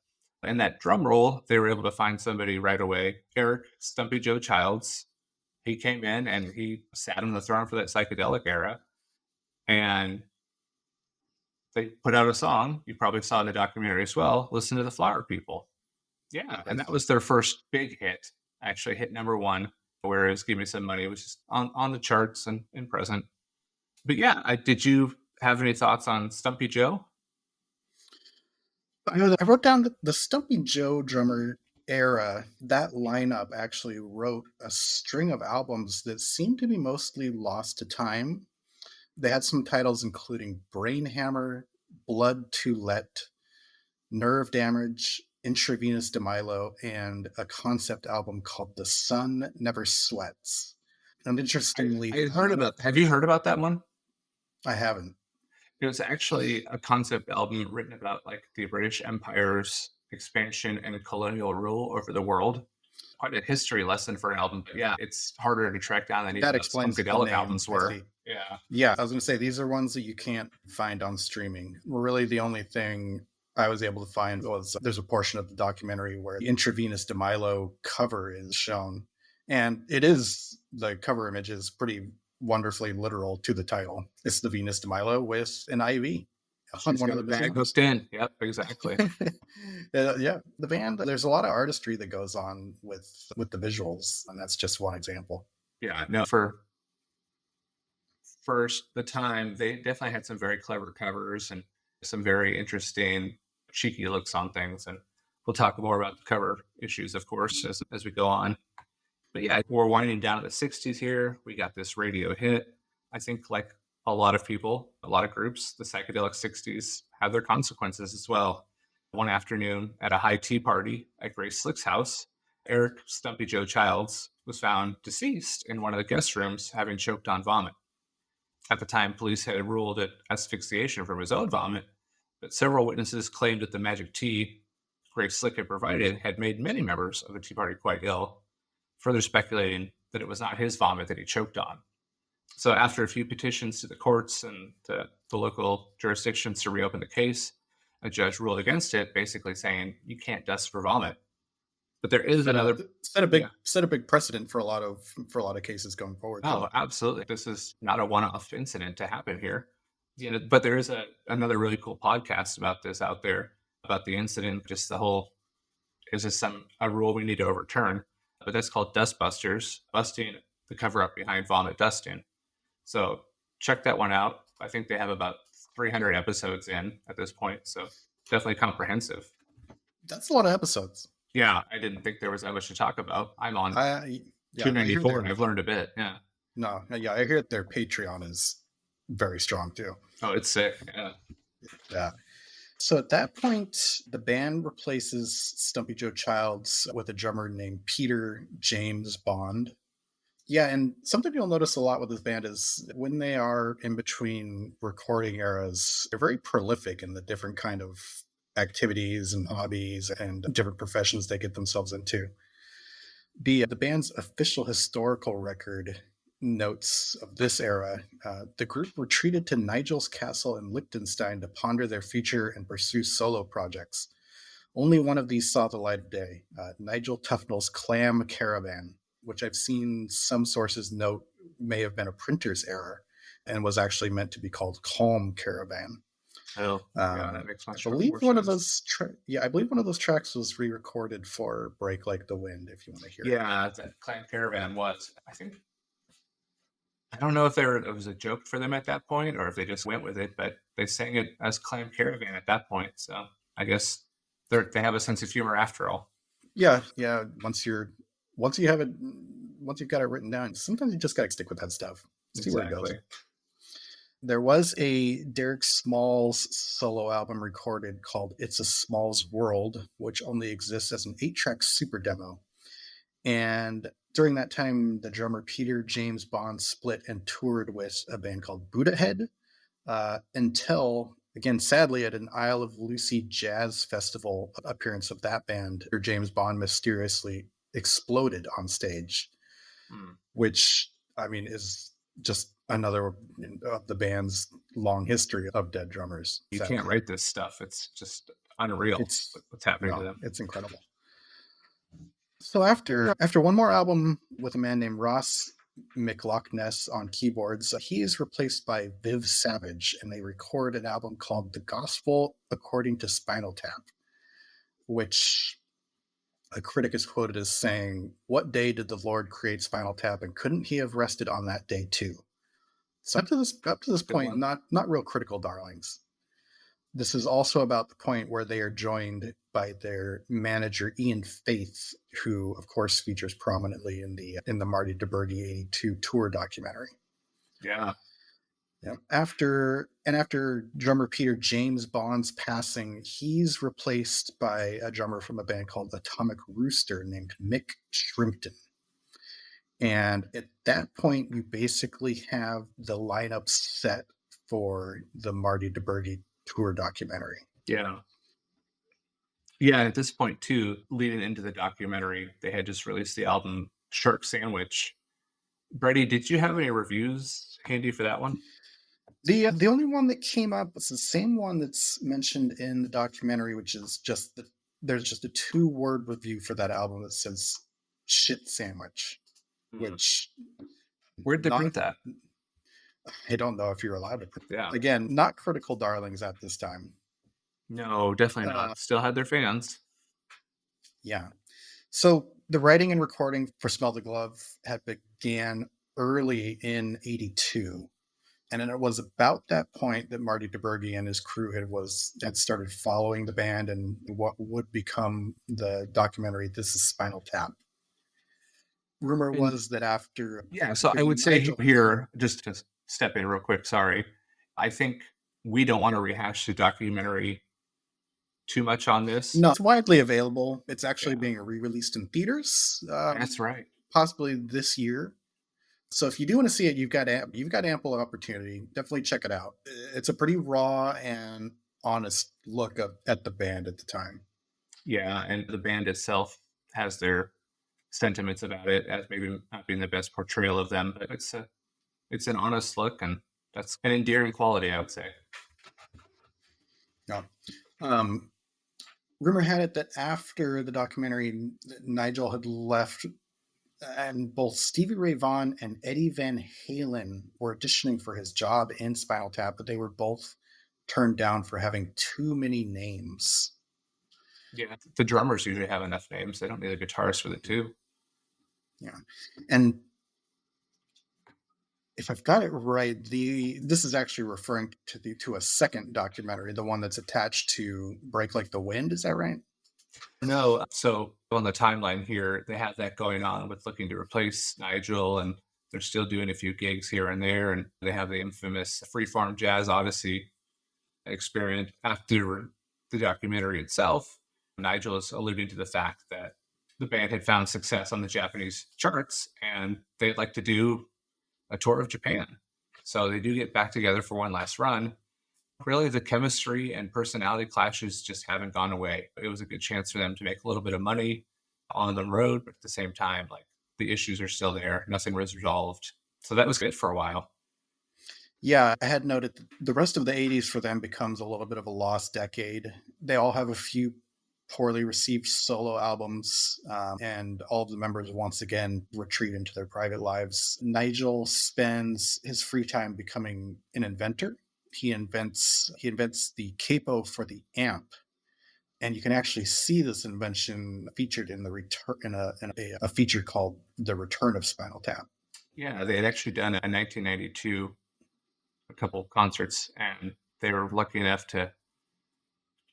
And that drum roll, they were able to find somebody right away, Eric Stumpy Joe Childs. He came in and he sat on the throne for that psychedelic era. And they put out a song, you probably saw in the documentary as well, Listen to the Flower People. Yeah, and that was their first big hit, actually hit number one, whereas Give Me Some Money was just on the charts and in present. But yeah, did you have any thoughts on Stumpy Joe? I wrote down that the Stumpy Joe drummer era, that lineup actually wrote a string of albums that seemed to be mostly lost to time. They had some titles including Brain Hammer, Blood to Let, Nerve Damage, Intravenous DeMilo, and a concept album called The Sun Never Sweats. And interestingly, I heard about. Have you heard about that one? I haven't. It was actually a concept album written about like the British Empire's expansion and colonial rule over the world. Quite a history lesson for an album, but yeah, it's harder to track down than That even explains the psychedelic name, albums I were. see. Yeah. Yeah, I was going to say, these are ones that you can't find on streaming. Really, the only thing I was able to find was there's a portion of the documentary where the Intravenous DeMilo cover is shown. And the cover image is pretty wonderfully literal to the title. It's the Venus DeMilo with an IV. She's got the bag hooked in. Yep, exactly. Yeah, the band, there's a lot of artistry that goes on with the visuals, and that's just one example. Yeah, no, for first the time, they definitely had some very clever covers and some very interesting, cheeky looks on things. And we'll talk more about the cover issues, of course, as we go on. But yeah, we're winding down to the 60s here. We got this radio hit. I think, like a lot of people, a lot of groups, the psychedelic 60s have their consequences as well. One afternoon at a high tea party at Grace Slick's house, Eric Stumpy Joe Childs was found deceased in one of the guest rooms, having choked on vomit. At the time, police had ruled it asphyxiation from his own vomit, but several witnesses claimed that the magic tea Grace Slick had provided had made many members of the tea party quite ill, further speculating that it was not his vomit that he choked on. So after a few petitions to the courts and to the local jurisdictions to reopen the case, a judge ruled against it, basically saying you can't dust for vomit. But there is another set a big precedent for a lot of cases going forward. Oh, absolutely. This is not a one-off incident to happen here. But there is another really cool podcast about this out there, about the incident, just the whole, is this a rule we need to overturn? But that's called Dustbusters, busting the cover up behind vomit dusting. So check that one out. I think they have about 300 episodes in at this point, so definitely comprehensive. That's a lot of episodes. Yeah, I didn't think there was that much to talk about. I'm on 294 and I've learned a bit. Yeah. No, yeah, I hear their Patreon is very strong too. Oh, it's sick. Yeah. Yeah. So at that point, the band replaces Stumpy Joe Childs with a drummer named Peter James Bond. Yeah, and something you'll notice a lot with this band is when they are in between recording eras, they're very prolific in the different kind of activities and hobbies and different professions they get themselves into. The band's official historical record notes of this era, the group retreated to Nigel's castle in Liechtenstein to ponder their future and pursue solo projects. Only one of these saw the light of day, Nigel Tufnell's Clam Caravan, which I've seen some sources note may have been a printer's error and was actually meant to be called Calm Caravan. Oh, yeah, that makes I believe one of those. I believe one of those tracks was re-recorded for "Break Like the Wind." If you want to hear, yeah, that Clam Caravan was. I don't know if it was a joke for them at that point or if they just went with it, but they sang it as Clam Caravan at that point. So I guess they have a sense of humor after all. Yeah. Once you've got it written down, sometimes you just got to stick with that stuff. See where it goes. There was a Derek Smalls solo album recorded called It's a Smalls World, which only exists as an 8-track super demo. And during that time, the drummer Peter James Bond split and toured with a band called Buddha Head until Again, sadly, at an Isle of Lucy Jazz Festival appearance of that band, James Bond mysteriously exploded on stage, which, I mean, is just another of the band's long history of dead drummers. You sadly. can't write this stuff. It's just unreal what's happening to them. It's incredible. So after one more album with a man named Ross McLochness on keyboards, he is replaced by Viv Savage, and they record an album called The Gospel According to Spinal Tap, which a critic is quoted as saying, "What day did the Lord create Spinal Tap, and couldn't he have rested on that day too?" So up to this point, not real critical darlings. This is also about the point where they are joined by their manager Ian Faith, who of course features prominently in the Marty DiBergi '82 tour documentary. Yeah. Yeah. After drummer Peter James Bond's passing, he's replaced by a drummer from a band called Atomic Rooster named Mick Shrimpton. And at that point, you basically have the lineup set for the Marty DiBergi tour documentary. Yeah. Yeah, and at this point too, leading into the documentary, they had just released the album Shark Sandwich. Brady, did you have any reviews handy for that one? The only one that came up was the same one that's mentioned in the documentary, which is just there's just a 2-word review for that album that says "shit sandwich," which where'd they print that? I don't know if you're allowed to print. Yeah. Again, not critical darlings at this time. No, definitely not. Still had their fans. Yeah. So the writing and recording for Smell the Glove had began early in '82. And then it was about that point that Marty DiBergi and his crew had started following the band and what would become the documentary This Is Spinal Tap. Rumor was that after... Yeah, so I would say here, just to step in real quick, sorry. I think we don't want to rehash the documentary too much on this. No, it's widely available. It's actually being re-released in theaters. That's right. Possibly this year. So if you do want to see it, you've got ample opportunity. Definitely check it out. It's a pretty raw and honest look at the band at the time. Yeah, and the band itself has their sentiments about it as maybe not being the best portrayal of them, but it's an honest look, and that's an endearing quality, I would say. Yeah. Rumor had it that after the documentary, Nigel had left, and both Stevie Ray Vaughan and Eddie Van Halen were auditioning for his job in Spinal Tap, but they were both turned down for having too many names. Yeah, the drummers usually have enough names. They don't need a guitarist for the two. Yeah. And if I've got it right, this is actually referring to a second documentary, the one that's attached to Break Like the Wind. Is that right? No. So on the timeline here, they have that going on with looking to replace Nigel, and they're still doing a few gigs here and there. And they have the infamous Freeform Jazz Odyssey experience after the documentary itself. Nigel is alluding to the fact that the band had found success on the Japanese charts, and they'd like to do a tour of Japan. So they do get back together for one last run. Really, the chemistry and personality clashes just haven't gone away. It was a good chance for them to make a little bit of money on the road, but at the same time, like, the issues are still there. Nothing was resolved. So that was good for a while. Yeah, I had noted that the rest of the '80s for them becomes a little bit of a lost decade. They all have a few poorly received solo albums, and all of the members once again retreat into their private lives. Nigel spends his free time becoming an inventor. He invents the capo for the amp, and you can actually see this invention featured in a feature called "The Return of Spinal Tap." Yeah, they had actually done in 1992 a couple of concerts, and they were lucky enough to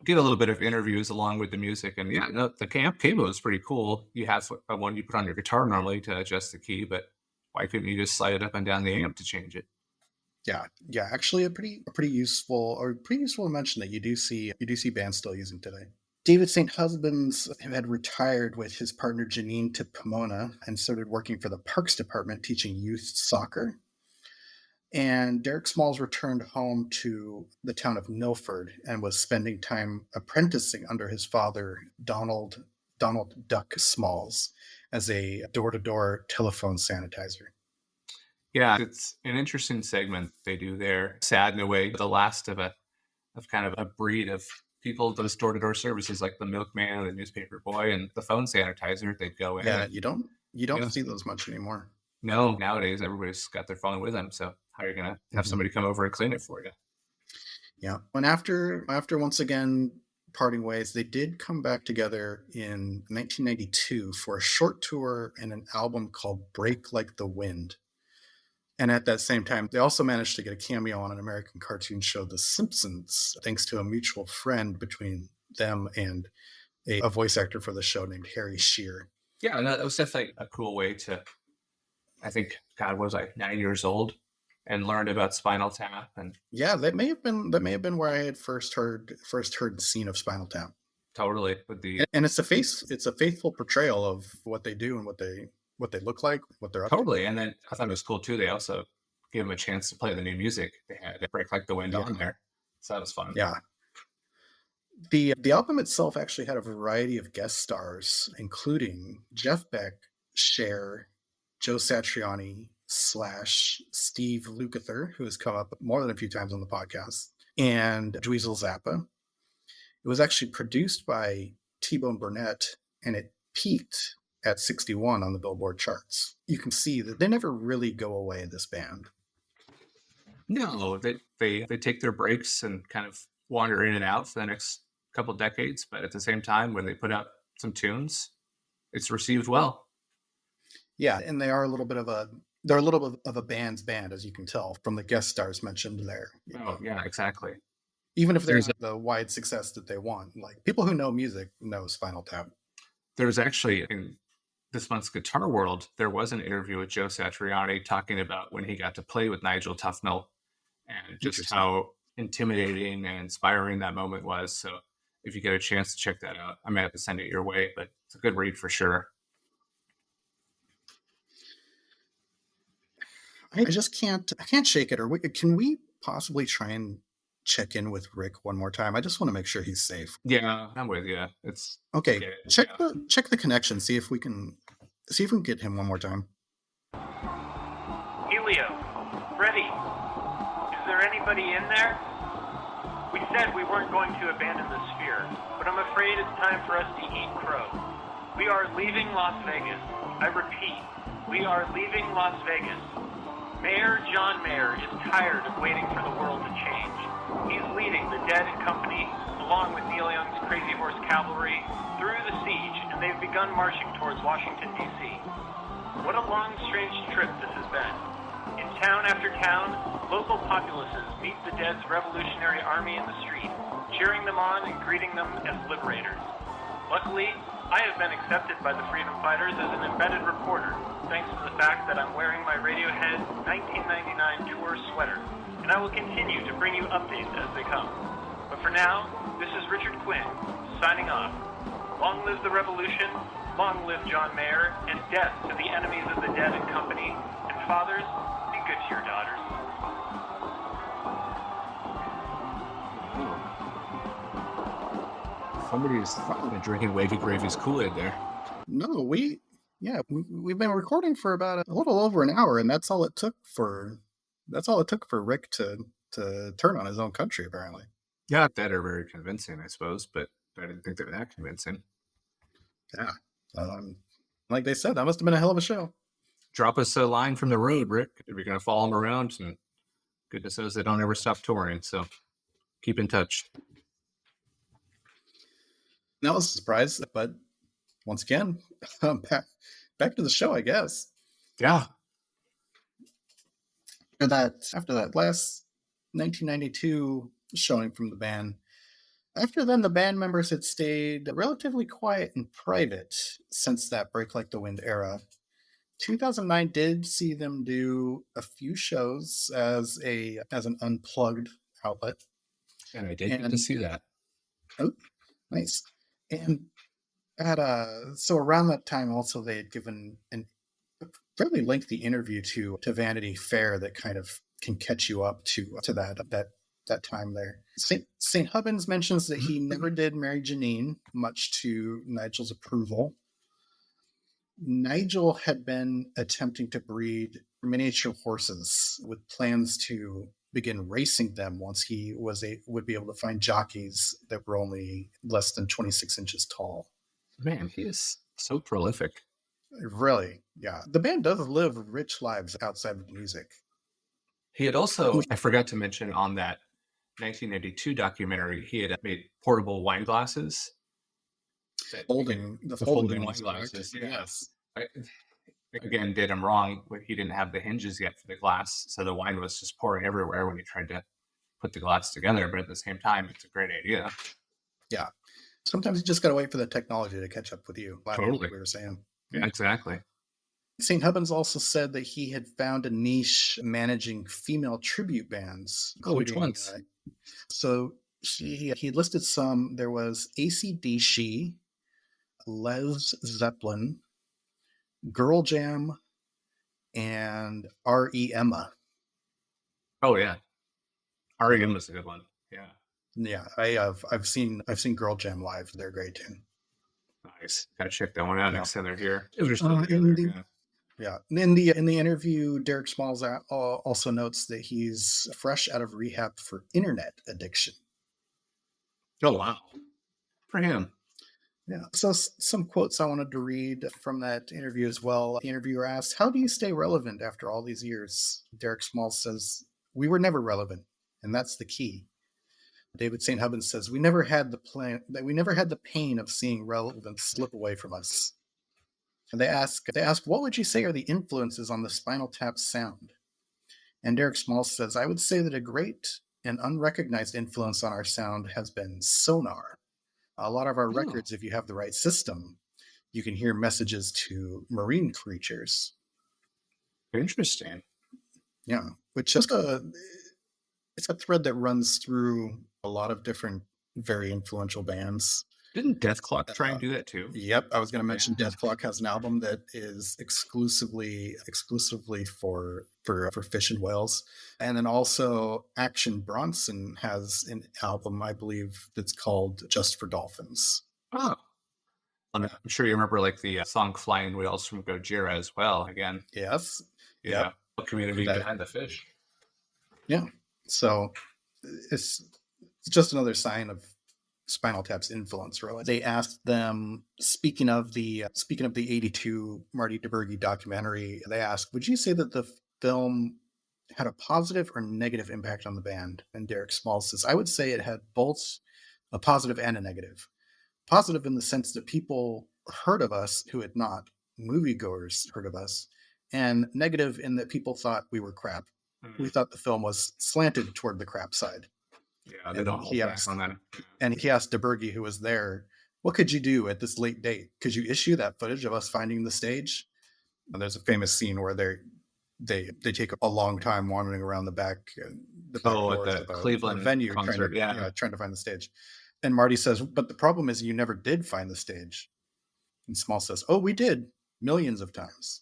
get a little bit of interviews along with the music. And yeah, no, the capo is pretty cool. You have one you put on your guitar normally to adjust the key, but why couldn't you just slide it up and down the amp to change it? Yeah. Actually, a pretty useful mention that you do see bands still using today. David St. Husbands had retired with his partner Janine to Pomona and started working for the Parks Department teaching youth soccer. And Derek Smalls returned home to the town of Milford and was spending time apprenticing under his father, Donald Duck Smalls, as a door-to-door telephone sanitizer. Yeah, it's an interesting segment they do there. Sad in a way, the last of kind of a breed of people, those door-to-door services like the milkman, the newspaper boy, and the phone sanitizer. They'd go in. Yeah, you don't see those much anymore. No, nowadays everybody's got their phone with them. So how are you gonna have somebody come over and clean it for you? Yeah. And after once again parting ways, they did come back together in 1992 for a short tour and an album called Break Like the Wind. And at that same time, they also managed to get a cameo on an American cartoon show, The Simpsons, thanks to a mutual friend between them and a voice actor for the show named Harry Shearer. Yeah, no, that was definitely a cool way to, I think, God was like 9 years old and learned about Spinal Tap. And yeah, that may have been where I had first heard the scene of Spinal Tap. Totally. And it's a faithful portrayal of what they do and what they look like, what they're up to. Totally. And then I thought it was cool too. They also gave them a chance to play the new music. They had Break Like the Wind on there. So that was fun. Yeah. The album itself actually had a variety of guest stars, including Jeff Beck, Cher, Joe Satriani / Steve Lukather, who has come up more than a few times on the podcast, and Dweezil Zappa. It was actually produced by T-Bone Burnett, and it peaked at 61 on the Billboard charts. You can see that they never really go away, this band. No, they take their breaks and kind of wander in and out for the next couple decades, but at the same time, when they put out some tunes, it's received well. Yeah, and they're a little bit of a band's band, as you can tell from the guest stars mentioned there. Oh, yeah, exactly. Even if there's the wide success that they want, like people who know music know Spinal Tap. There's actually, in this month's Guitar World, there was an interview with Joe Satriani talking about when he got to play with Nigel Tufnell and just how intimidating and inspiring that moment was. So if you get a chance to check that out, I may have to send it your way, but it's a good read for sure. I just can't shake it. Can we possibly try and check in with Rick one more time? I just want to make sure he's safe. Yeah, I'm with you. It's okay. Check the connection. See if we can get him one more time. Helio, Freddy, is there anybody in there? We said we weren't going to abandon the sphere, but I'm afraid it's time for us to eat crow. We are leaving Las Vegas. I repeat, we are leaving Las Vegas. Mayor John Mayer is tired of waiting for the world to change. He's leading the Dead and Company, along with Neil Young's Crazy Horse Cavalry, through the siege, and they've begun marching towards Washington, D.C. What a long, strange trip this has been. In town after town, local populaces meet the Dead's Revolutionary Army in the street, cheering them on and greeting them as liberators. Luckily, I have been accepted by the Freedom Fighters as an embedded reporter, thanks to the fact that I'm wearing my Radiohead 1999 tour sweater, and I will continue to bring you updates as they come. But for now, this is Richard Quinn, signing off. Long live the revolution, long live John Mayer, and death to the enemies of the Dead and Company, and fathers, be good to your daughters. Somebody's probably drinking Wavy Gravy's Kool-Aid there. No, we've been recording for about a little over an hour, and that's all it took for Rick to turn on his own country, apparently. Yeah, that are very convincing, I suppose, but I didn't think they were that convincing. Yeah. Like they said, that must have been a hell of a show. Drop us a line from the road, Rick, if you're going to follow them around. And goodness knows they don't ever stop touring, so keep in touch. That was a surprise, but once again, back to the show, I guess. Yeah. After that last 1992 showing from the band, after then the band members had stayed relatively quiet and private since that Break Like the Wind era. 2009 did see them do a few shows as an unplugged outlet. And I did get to see that. Oh, nice. And so around that time also they had given a fairly lengthy interview to Vanity Fair that kind of can catch you up to that time there. St. Hubbins mentions that he never did marry Janine, much to Nigel's approval. Nigel had been attempting to breed miniature horses with plans to begin racing them once he would be able to find jockeys that were only less than 26 inches tall. Man, he is so prolific. Really, yeah. The band does live rich lives outside of music. He had also, I forgot to mention on that 1982 documentary, he had made portable wine glasses. Folding wine glasses. Yeah. Yes. Again, did him wrong. He didn't have the hinges yet for the glass, so the wine was just pouring everywhere when he tried to put the glass together. But at the same time, it's a great idea. Yeah. Sometimes you just got to wait for the technology to catch up with you. Totally. Like we were saying. Yeah, exactly. St. Hubbins also said that he had found a niche managing female tribute bands. Which ones? So he listed some. There was AC/DC, Les Zeppelin, Girl Jam, and REM. Oh yeah, REM is a good one. Yeah. Yeah, I've seen Girl Jam live. They're great too. Nice. Gotta check that one out next time they're here. If they're Uh, still together, Yeah. In the interview, Derek Smalls also notes that he's fresh out of rehab for internet addiction. Oh wow. For him. Yeah. So some quotes I wanted to read from that interview as well. The interviewer asked, "How do you stay relevant after all these years?" Derek Smalls says, "We were never relevant, and that's the key." David St. Hubbins says, "We never had the pain of seeing relevance slip away from us." And they ask, "What would you say are the influences on the Spinal Tap sound?" And Derek Smalls says, "I would say that a great and unrecognized influence on our sound has been sonar. A lot of our records, if you have the right system, you can hear messages to marine creatures." Interesting. Yeah, which is it's a thread that runs through a lot of different very influential bands. Didn't Death Clock try and do that too? Yep, I was going to mention Death Clock has an album that is exclusively for fish and whales, and then also Action Bronson has an album, I believe, that's called Just for Dolphins. Oh, and I'm sure you remember like the song "Flying Whales" from Gojira as well. Again, Yes, yeah, community behind the fish. Yeah, so it's just another sign of Spinal Tap's influence, really. They asked them, speaking of the '82 Marty DeBerge documentary, they asked, "Would you say that the film had a positive or negative impact on the band?" And Derek Smalls says, "I would say it had both a positive and a negative. Positive in the sense that people heard of us who had not, moviegoers heard of us, and negative in that people thought we were crap. We thought the film was slanted toward the crap side." Yeah, they don't hold back on that. And he asked DeBerge, who was there, "What could you do at this late date? Could you issue that footage of us finding the stage?" And there's a famous scene where they take a long time wandering around the back doors at the Cleveland venue, concert, trying to find the stage. And Marty says, "But the problem is you never did find the stage." And Small says, "Oh, we did, millions of times."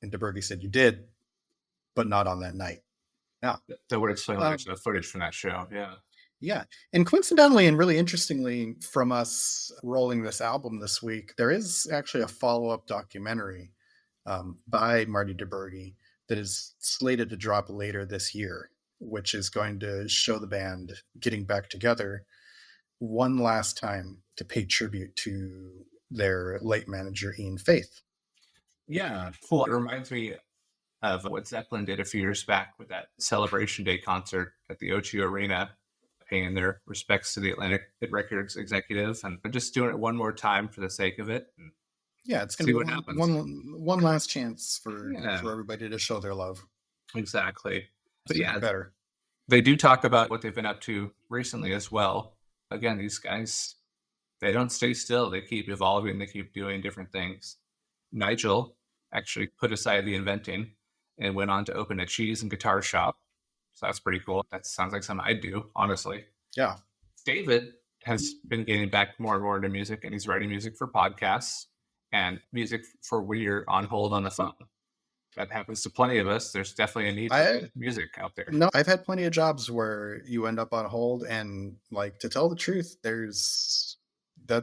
And DeBerge said, "You did, but not on that night." Now, that would explain the footage from that show. Yeah. Yeah. And coincidentally and really interestingly, from us rolling this album this week, there is actually a follow-up documentary by Marty DeBerge that is slated to drop later this year, which is going to show the band getting back together one last time to pay tribute to their late manager, Ian Faith. Yeah. Cool. It reminds me of what Zeppelin did a few years back with that Celebration Day concert at the O2 Arena, paying their respects to the Atlantic Records executive, and just doing it one more time for the sake of it. And yeah, it's going to be what happens. One last chance for everybody to show their love. Exactly. But yeah, better. They do talk about what they've been up to recently as well. Again, these guys, they don't stay still. They keep evolving. They keep doing different things. Nigel actually put aside the inventing and went on to open a cheese and guitar shop. So that's pretty cool. That sounds like something I'd do, honestly. Yeah. David has been getting back more and more into music, and he's writing music for podcasts and music for when you're on hold on the phone. that happens to plenty of us. There's definitely a need for good music out there. No, I've had plenty of jobs where you end up on hold, and like, to tell the truth, that's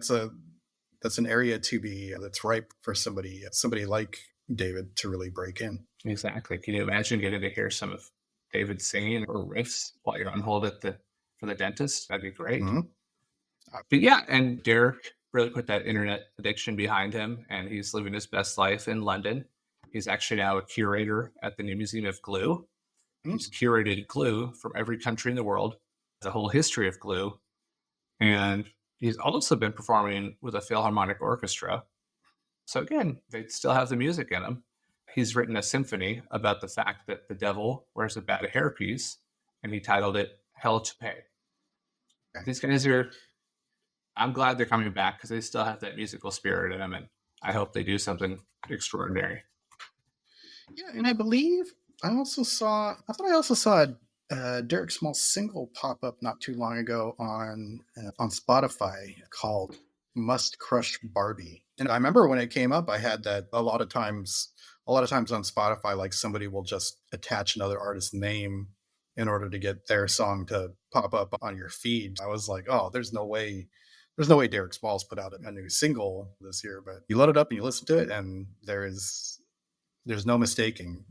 an area to be that's ripe for somebody like David to really break in. Exactly. Can you imagine getting to hear some of David singing or riffs while you're on hold for the dentist? That'd be great. Mhm. But yeah, and Derek really put that internet addiction behind him, and he's living his best life in London. He's actually now a curator at the New Museum of Glue. He's curated glue from every country in the world, the whole history of glue. And he's also been performing with a Philharmonic Orchestra. So again, they still have the music in him. He's written a symphony about the fact that the devil wears a bad hairpiece, and he titled it Hell to Pay. Okay. These guys I'm glad they're coming back because they still have that musical spirit in them, and I hope they do something extraordinary. Yeah, and I believe I also saw a Derek Small single pop up not too long ago on Spotify called "Must Crush Barbie." And I remember when it came up, I had that a lot of times on Spotify, like somebody will just attach another artist's name in order to get their song to pop up on your feed. I was like, oh, there's no way Derek Small's put out a new single this year. But you load it up and you listen to it, and there's no mistaking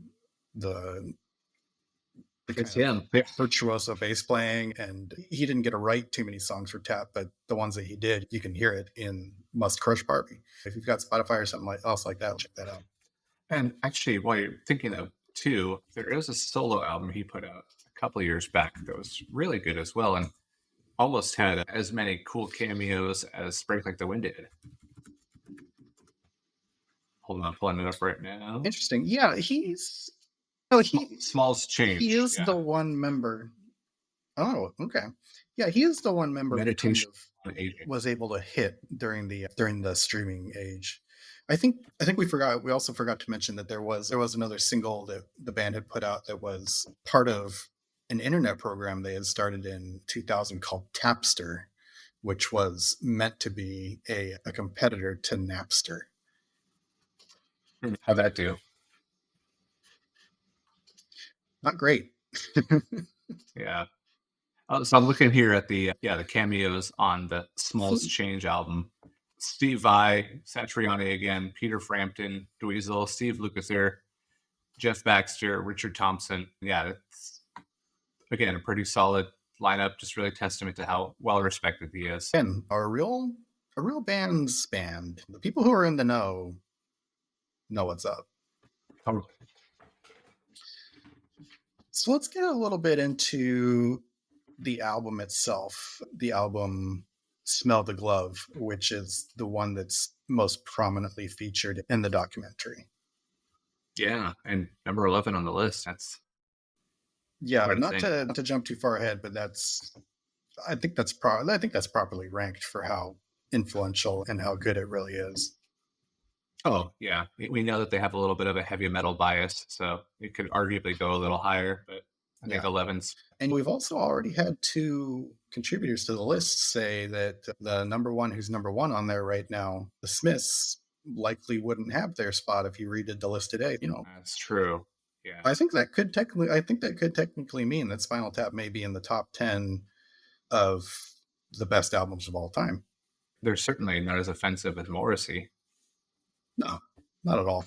the It's him. virtuoso bass playing. And he didn't get to write too many songs for Tap, but the ones that he did, you can hear it in Must Crush Barbie. If you've got Spotify or something else like that, check that out. And actually, while you're thinking of too, there is a solo album he put out a couple of years back that was really good as well, and almost had as many cool cameos as Break Like the Wind did. Hold on, I'm pulling it up right now. Interesting. Yeah, Small's Change. He is the one member. Oh, okay. Yeah, he is the one member Meditation who on Aging. was able to hit during the streaming age. I think we also forgot to mention that there was another single that the band had put out that was part of an internet program they had started in 2000 called Tapster, which was meant to be a competitor to Napster. How'd that do? Not great. Yeah. So I'm looking here at the cameos on the Small's Change album. Steve Vai, Satriani again, Peter Frampton, Dweezil, Steve Lukather, Jeff Baxter, Richard Thompson. Yeah, it's again a pretty solid lineup. Just really testament to how well respected he is. And a real band's band. The people who are in the know what's up. Totally. So let's get a little bit into the album itself. The album Smell the Glove, which is the one that's most prominently featured in the documentary. Yeah, and number 11 on the list. That's not to jump too far ahead, but I think that's properly ranked for how influential and how good it really is. Oh, yeah. We know that they have a little bit of a heavy metal bias, so it could arguably go a little higher, but I think 11's. And we've also already had two contributors to the list say that the number one on there right now, the Smiths, likely wouldn't have their spot if you redid the list today. That's true. Yeah. I think that could technically mean that Spinal Tap may be in the top 10 of the best albums of all time. They're certainly not as offensive as Morrissey. No, not at all.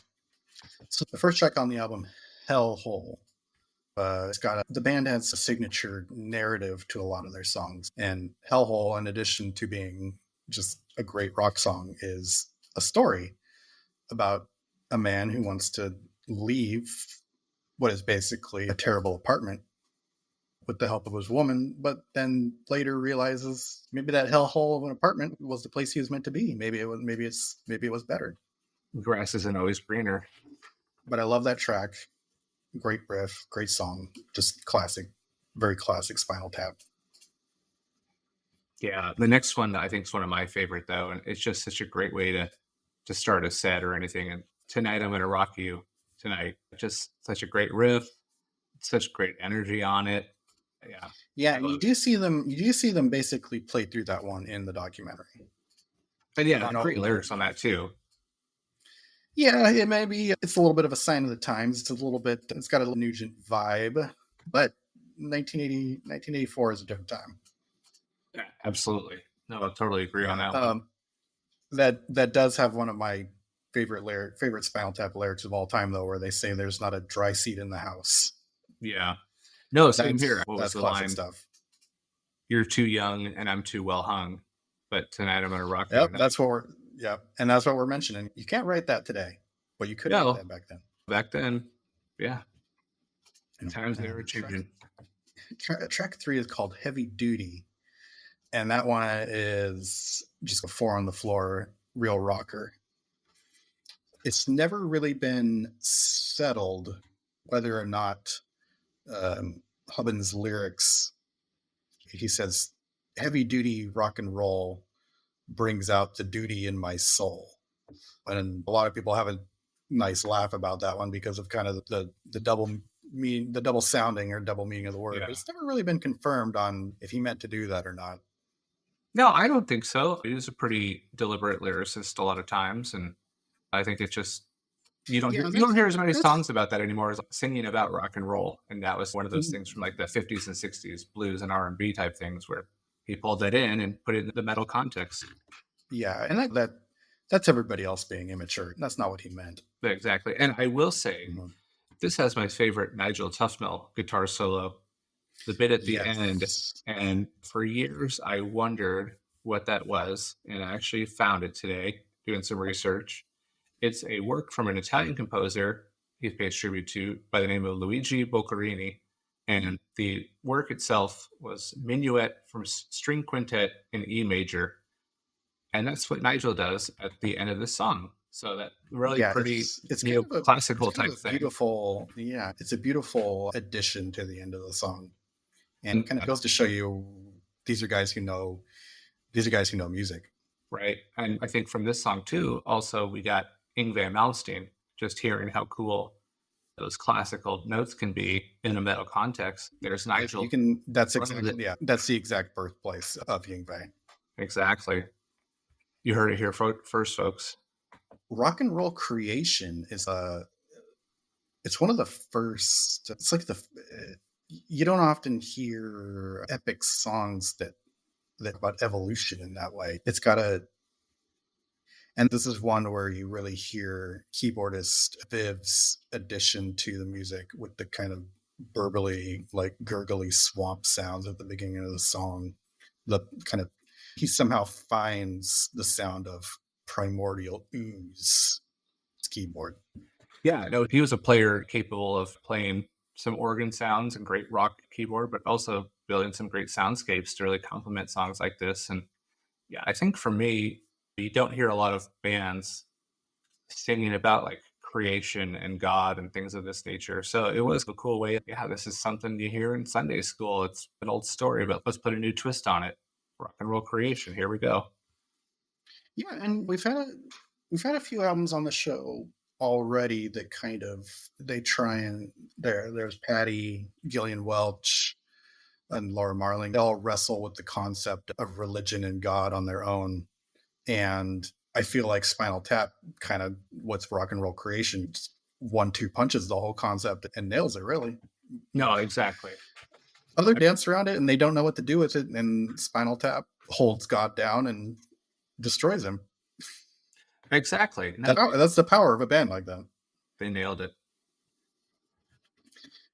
So the first track on the album, Hellhole. The band has a signature narrative to a lot of their songs, and Hellhole, in addition to being just a great rock song, is a story about a man who wants to leave what is basically a terrible apartment with the help of his woman, but then later realizes maybe that hellhole of an apartment was the place he was meant to be. Maybe it was better. Grass isn't always greener. But I love that track. Great riff, great song, just classic, very classic Spinal Tap. Yeah, the next one I think is one of my favorite though, and it's just such a great way to start a set or anything. And Tonight I'm Gonna Rock You Tonight, just such a great riff, such great energy on it. Yeah, and you do see them basically play through that one in the documentary. And great lyrics on that too. Yeah, it may be. It's a little bit of a sign of the times. It's got a Nugent vibe, but 1984 is a different time. Yeah, absolutely. No, I totally agree on that one. That does have one of my favorite Spinal Tap lyrics of all time, though, where they say there's not a dry seat in the house. Yeah. No, same here. What was That's the classic line? stuff. You're too young and I'm too well hung, but tonight I'm gonna rock you. Yep, that's what we're mentioning. You can't write that today, but you could write that back then. Back then, yeah. Times they were changing. Track 3 is called Heavy Duty, and that one is just a 4 on the floor, real rocker. It's never really been settled whether or not Hubbin's lyrics, he says, heavy duty rock and roll brings out the duty in my soul. And a lot of people have a nice laugh about that one because of kind of the double sounding or double meaning of the word. Yeah. But it's never really been confirmed on if he meant to do that or not. No, I don't think so. He is a pretty deliberate lyricist a lot of times, and I think it's just you don't hear as many songs about that anymore as singing about rock and roll. And that was one of those things from like the 50s and 60s, blues and R&B type things where he pulled that in and put it in the metal context. Yeah, and that's everybody else being immature. That's not what he meant. Exactly. And I will say, this has my favorite Nigel Tufnell guitar solo, the bit at the end. And for years, I wondered what that was. And I actually found it today doing some research. It's a work from an Italian composer he pays tribute to by the name of Luigi Boccherini. And the work itself was Minuet from String Quintet in E major. And that's what Nigel does at the end of the song. So that really pretty it's neoclassical type thing. It's a beautiful addition to the end of the song. And it kind of goes to show you these are guys who know music. Right. And I think from this song too, also we got Yngwie Malmsteen, just hearing how cool those classical notes can be in a metal context. There's Nigel. That's the exact birthplace of Yngwie. Exactly. You heard it here first, folks. Rock and Roll Creation is it's one of the first. It's like you don't often hear epic songs that about evolution in that way. It's got and this is one where you really hear keyboardist Viv's addition to the music with the kind of burbly, like gurgly swamp sounds at the beginning of the song. He somehow finds the sound of primordial ooze. His keyboard. Yeah, no, he was a player capable of playing some organ sounds and great rock keyboard, but also building some great soundscapes to really complement songs like this. And yeah, I think for me, you don't hear a lot of bands singing about like creation and God and things of this nature. So it was a cool way. Yeah, this is something you hear in Sunday school. It's an old story, but let's put a new twist on it. Rock and Roll Creation. Here we go. Yeah, and we've had a few albums on the show already that kind of they try and there's Patty, Gillian Welch, and Laura Marling. They all wrestle with the concept of religion and God on their own. And I feel like Spinal Tap kind of what's Rock and Roll Creation, 1-2 punches the whole concept and nails it really. No, exactly. Other dance around it and they don't know what to do with it, and Spinal Tap holds God down and destroys him. Exactly. That's the power of a band like that. They nailed it.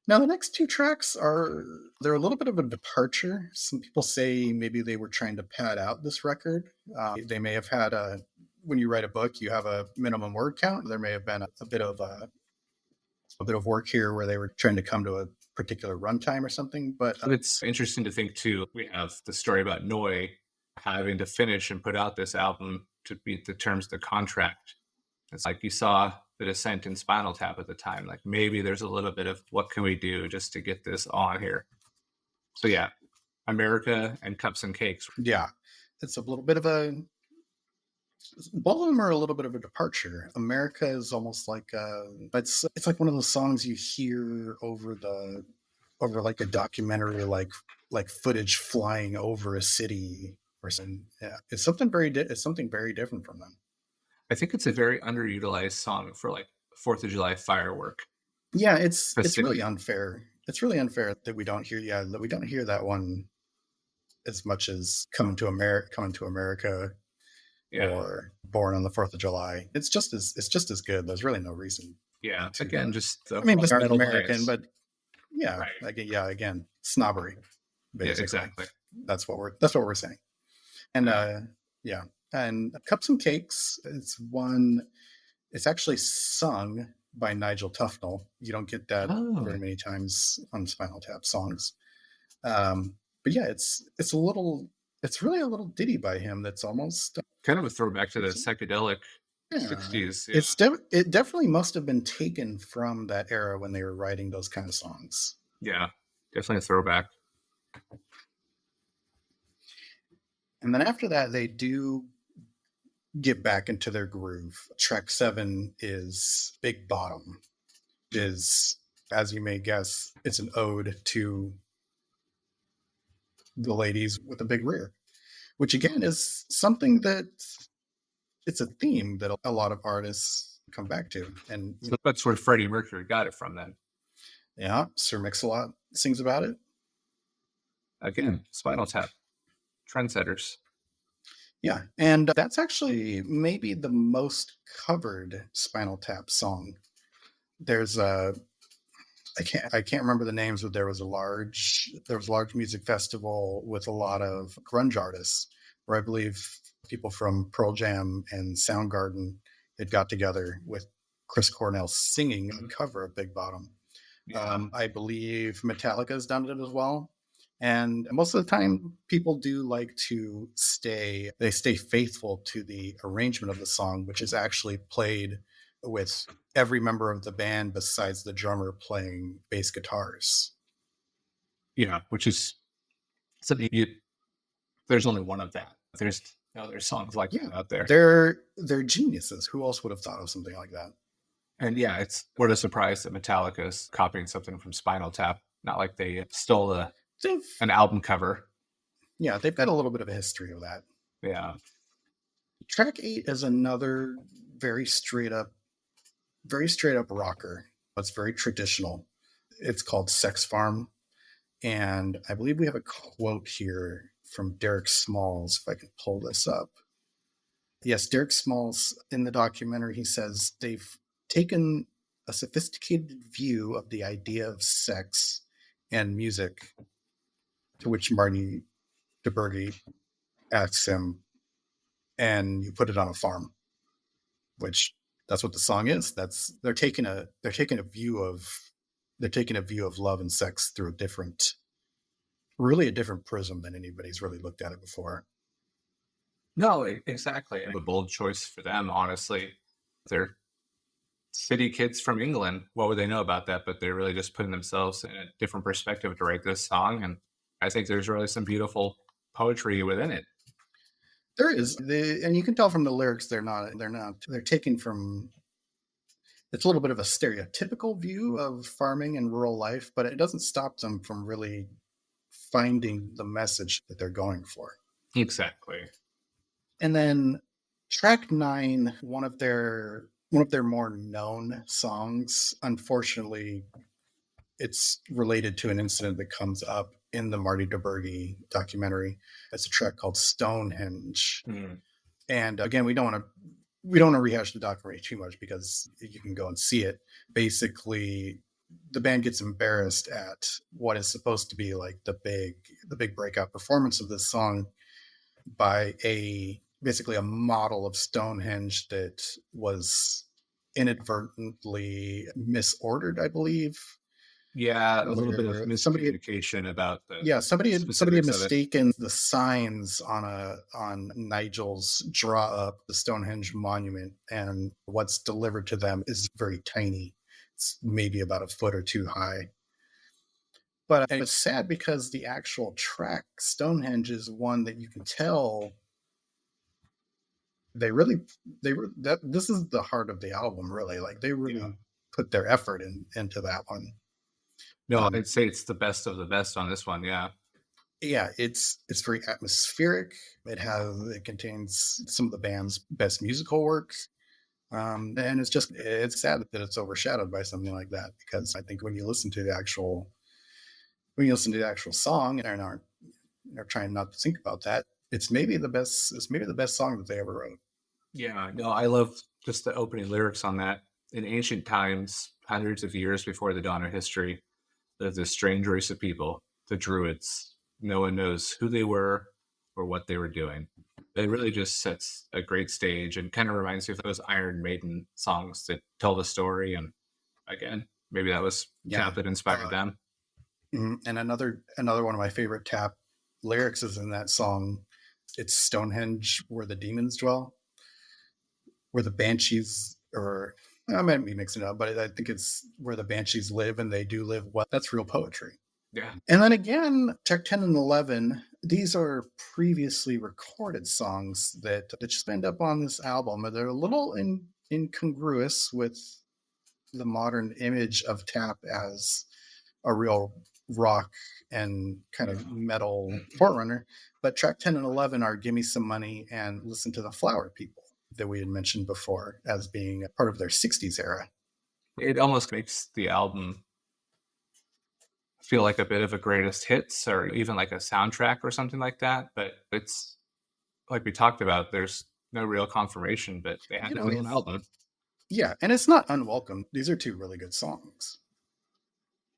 Now the next 2 tracks they're a little bit of a departure. Some people say maybe they were trying to pad out this record. They may have had when you write a book, you have a minimum word count. There may have been a bit of work here where they were trying to come to a particular runtime or something. But it's interesting to think too. We have the story about Noy having to finish and put out this album to beat the terms of the contract. It's like you saw the Descent in Spinal Tap at the time. Like maybe there's a little bit of what can we do just to get this on here. So yeah, America and Cups and Cakes. Yeah, it's a little bit of both of them are a little bit of a departure. America is almost like it's like one of those songs you hear over like a documentary, like footage flying over a city or something. Yeah, it's something very different from them. I think it's a very underutilized song for like 4th of July firework. Yeah, it's really Specifically. unfair. It's really unfair that we don't hear that one as much as Coming to America Yeah. or Born on the 4th of July. It's just as good. There's really no reason. Yeah. to, Again, just the I mean, just being metal American, bias. but yeah, Right. again, snobbery. Yeah, Basically, exactly. that's what we're saying. And yeah, and Cups and Cakes is one. It's actually sung by Nigel Tufnell. You don't get that very many times on Spinal Tap songs. But yeah, it's really a little ditty by him that's almost Kind of a throwback to the psychedelic 60s. Yeah. It definitely must have been taken from that era when they were writing those kind of songs. Yeah, definitely a throwback. And then after that, they do get back into their groove. Track 7 is Big Bottom. Is, as you may guess, it's an ode to the ladies with a big rear, which again is something that it's a theme that a lot of artists come back to. And So that's where Freddie Mercury got it from then. yeah, Sir Mix-a-Lot sings about it. Again, Spinal Tap, trendsetters. Yeah, and that's actually maybe the most covered Spinal Tap song. There's a I can't remember the names, but there was a large music festival with a lot of grunge artists, where I believe people from Pearl Jam and Soundgarden had got together with Chris Cornell singing a cover of Big Bottom. Yeah. I believe Metallica's done it as well. And most of the time, people do like to stay faithful to the arrangement of the song, which is actually played with every member of the band besides the drummer playing bass guitars. Yeah, which is something there's only one of that. There's songs like that out there. They're geniuses. Who else would have thought of something like that? And yeah, what a surprise that Metallica's copying something from Spinal Tap. Not like they stole an album cover. Yeah, they've got a little bit of a history of that. Yeah. Track 8 is another very straight up rocker. It's very traditional. It's called Sex Farm. And I believe we have a quote here from Derek Smalls, if I can pull this up. Yes, Derek Smalls, in the documentary, he says they've taken a sophisticated view of the idea of sex and music, to which Marty DeBerge asks him, and you put it on a farm, which that's what the song is. They're taking a view of love and sex through a different prism than anybody's really looked at it before. No, exactly. A bold choice for them, honestly. They're city kids from England. What would they know about that? But they're really just putting themselves in a different perspective to write this song. And I think there's really some beautiful poetry within it. There is, and you can tell from the lyrics they're taken from. It's a little bit of a stereotypical view of farming and rural life, but it doesn't stop them from really finding the message that they're going for. Exactly. And then track 9, one of their more known songs, unfortunately, it's related to an incident that comes up in the Marty DeBerge documentary. It's a track called Stonehenge. Mm. And again, we don't want to rehash the documentary too much because you can go and see it. Basically, the band gets embarrassed at what is supposed to be like the big breakout performance of this song by basically a model of Stonehenge that was inadvertently misordered, I believe. Yeah, a little bit of miscommunication about the. Yeah, somebody had mistaken the signs on Nigel's draw up the Stonehenge monument, and what's delivered to them is very tiny. It's maybe about a foot or two high. But it's sad because the actual track Stonehenge is one that you can tell this is the heart of the album, really. Like they really put their effort into that one. No, I'd say it's the best of the best on this one. Yeah. Yeah, it's very atmospheric. It contains some of the band's best musical works. And it's sad that it's overshadowed by something like that, because I think when you listen to the actual song and are trying not to think about that, it's maybe the best song that they ever wrote. Yeah, no, I love just the opening lyrics on that. In ancient times, hundreds of years before the dawn of history, lived this strange race of people, the Druids. No one knows who they were or what they were doing. It really just sets a great stage and kind of reminds me of those Iron Maiden songs that tell the story. And again, maybe that was Tap that inspired them. And another one of my favorite Tap lyrics is in that song. It's Stonehenge, where the demons dwell, where the banshees, or I might be mixing it up, but I think it's where the banshees live, and they do live well. That's real poetry. Yeah. And then again, track 10 and 11, these are previously recorded songs that just end up on this album. They're a little incongruous with the modern image of Tap as a real rock and kind of metal forerunner. But track 10 and 11 are Gimme Some Money and Listen to the Flower People, that we had mentioned before as being a part of their 60s era. It almost makes the album feel like a bit of a greatest hits, or even like a soundtrack or something like that. But it's like we talked about, there's no real confirmation, but they had their own album. Yeah, and it's not unwelcome. These are two really good songs.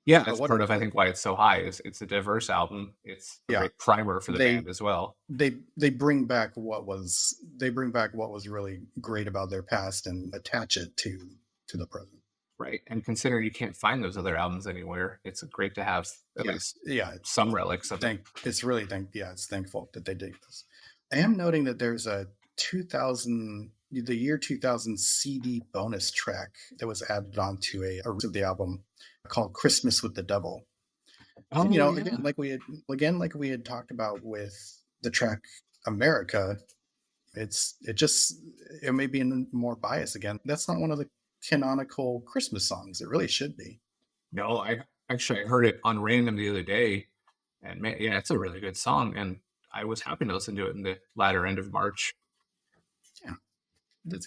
Yeah, that's part of, I think, why it's so high. Is it's a diverse album. It's a great primer for the band as well. They bring back what was really great about their past and attach it to the present. Right, and considering you can't find those other albums anywhere, it's great to have at least some relics of it. It's thankful that they did this. I am noting that there's a the year 2000 CD bonus track that was added onto a of the album called "Christmas with the Devil." Oh, and, yeah. again, like we had talked about with the track "America," it may be more biased again. That's not one of the canonical Christmas songs. It really should be. No, I heard it on random the other day, and man, yeah, it's a really good song, and I was happy to listen to it in the latter end of March. It's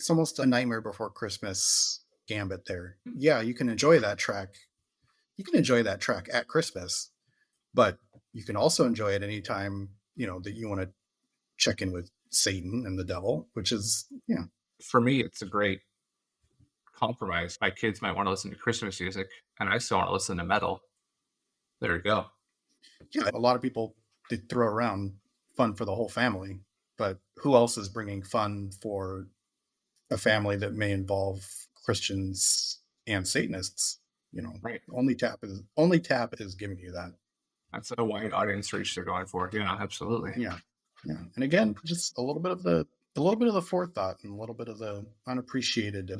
almost a Nightmare Before Christmas gambit there. Yeah, you can enjoy that track. You can enjoy that track at Christmas, but you can also enjoy it anytime, that you want to check in with Satan and the devil, which is, For me, it's a great compromise. My kids might want to listen to Christmas music, and I still want to listen to metal. There you go. Yeah, a lot of people did throw around fun for the whole family, but who else is bringing fun for a family that may involve Christians and Satanists? Right. Only Tap is giving you that. That's a wide audience reach they're going for. Yeah, absolutely. Yeah. And again, just a little bit of the forethought and a little bit of the unappreciated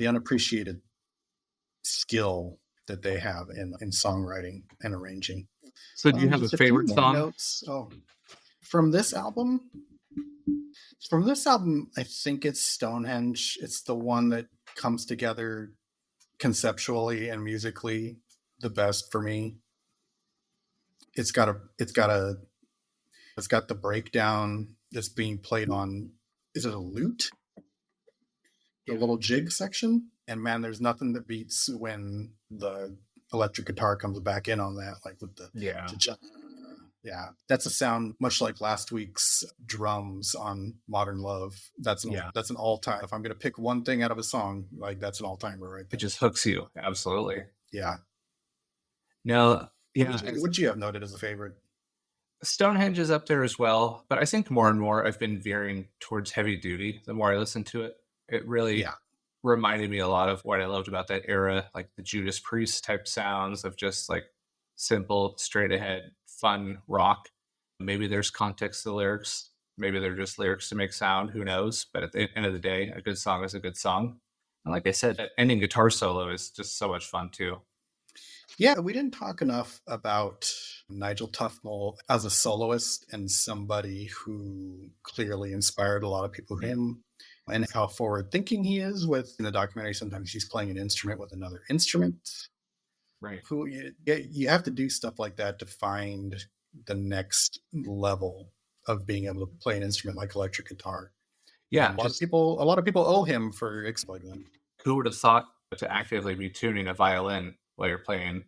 skill that they have in songwriting and arranging. So do you have a favorite song? Notes. From this album, I think it's Stonehenge. It's the one that comes together conceptually and musically the best for me. It's got the breakdown that's being played on, is it a lute? The little jig section. And man, there's nothing that beats when the electric guitar comes back in on that, like with the that's a sound much like last week's drums on Modern Love. That's an all-time. If I'm going to pick one thing out of a song, like that's an all-timer right there. It just hooks you. Absolutely. Yeah. No, yeah. Would you have noted as a favorite? Stonehenge is up there as well, but I think more and more I've been veering towards Heavy Duty the more I listen to it. It really reminded me a lot of what I loved about that era, like the Judas Priest type sounds of just like simple, straight ahead, fun rock. Maybe there's context to the lyrics. Maybe they're just lyrics to make sound. Who knows? But at the end of the day, a good song is a good song. And like I said, that ending guitar solo is just so much fun too. Yeah, we didn't talk enough about Nigel Tufnell as a soloist and somebody who clearly inspired a lot of people, him, and how forward thinking he is with, in the documentary, sometimes he's playing an instrument with another instrument. Right. You have to do stuff like that to find the next level of being able to play an instrument like electric guitar. Yeah, And a lot of people owe him for exploiting them. who would have thought to actively be tuning a violin while you're playing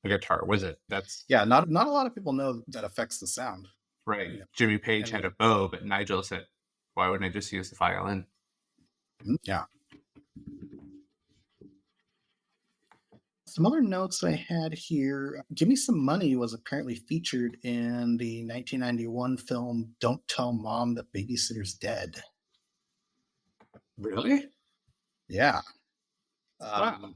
a guitar? Was it? That's Yeah, not a lot of people know that affects the sound. right. Yeah. Jimmy Page had a bow, but Nigel said, "Why wouldn't I just use the violin?" Yeah. Some other notes I had here. Give Me Some Money was apparently featured in the 1991 film Don't Tell Mom That Babysitter's Dead. Really? Yeah. Wow.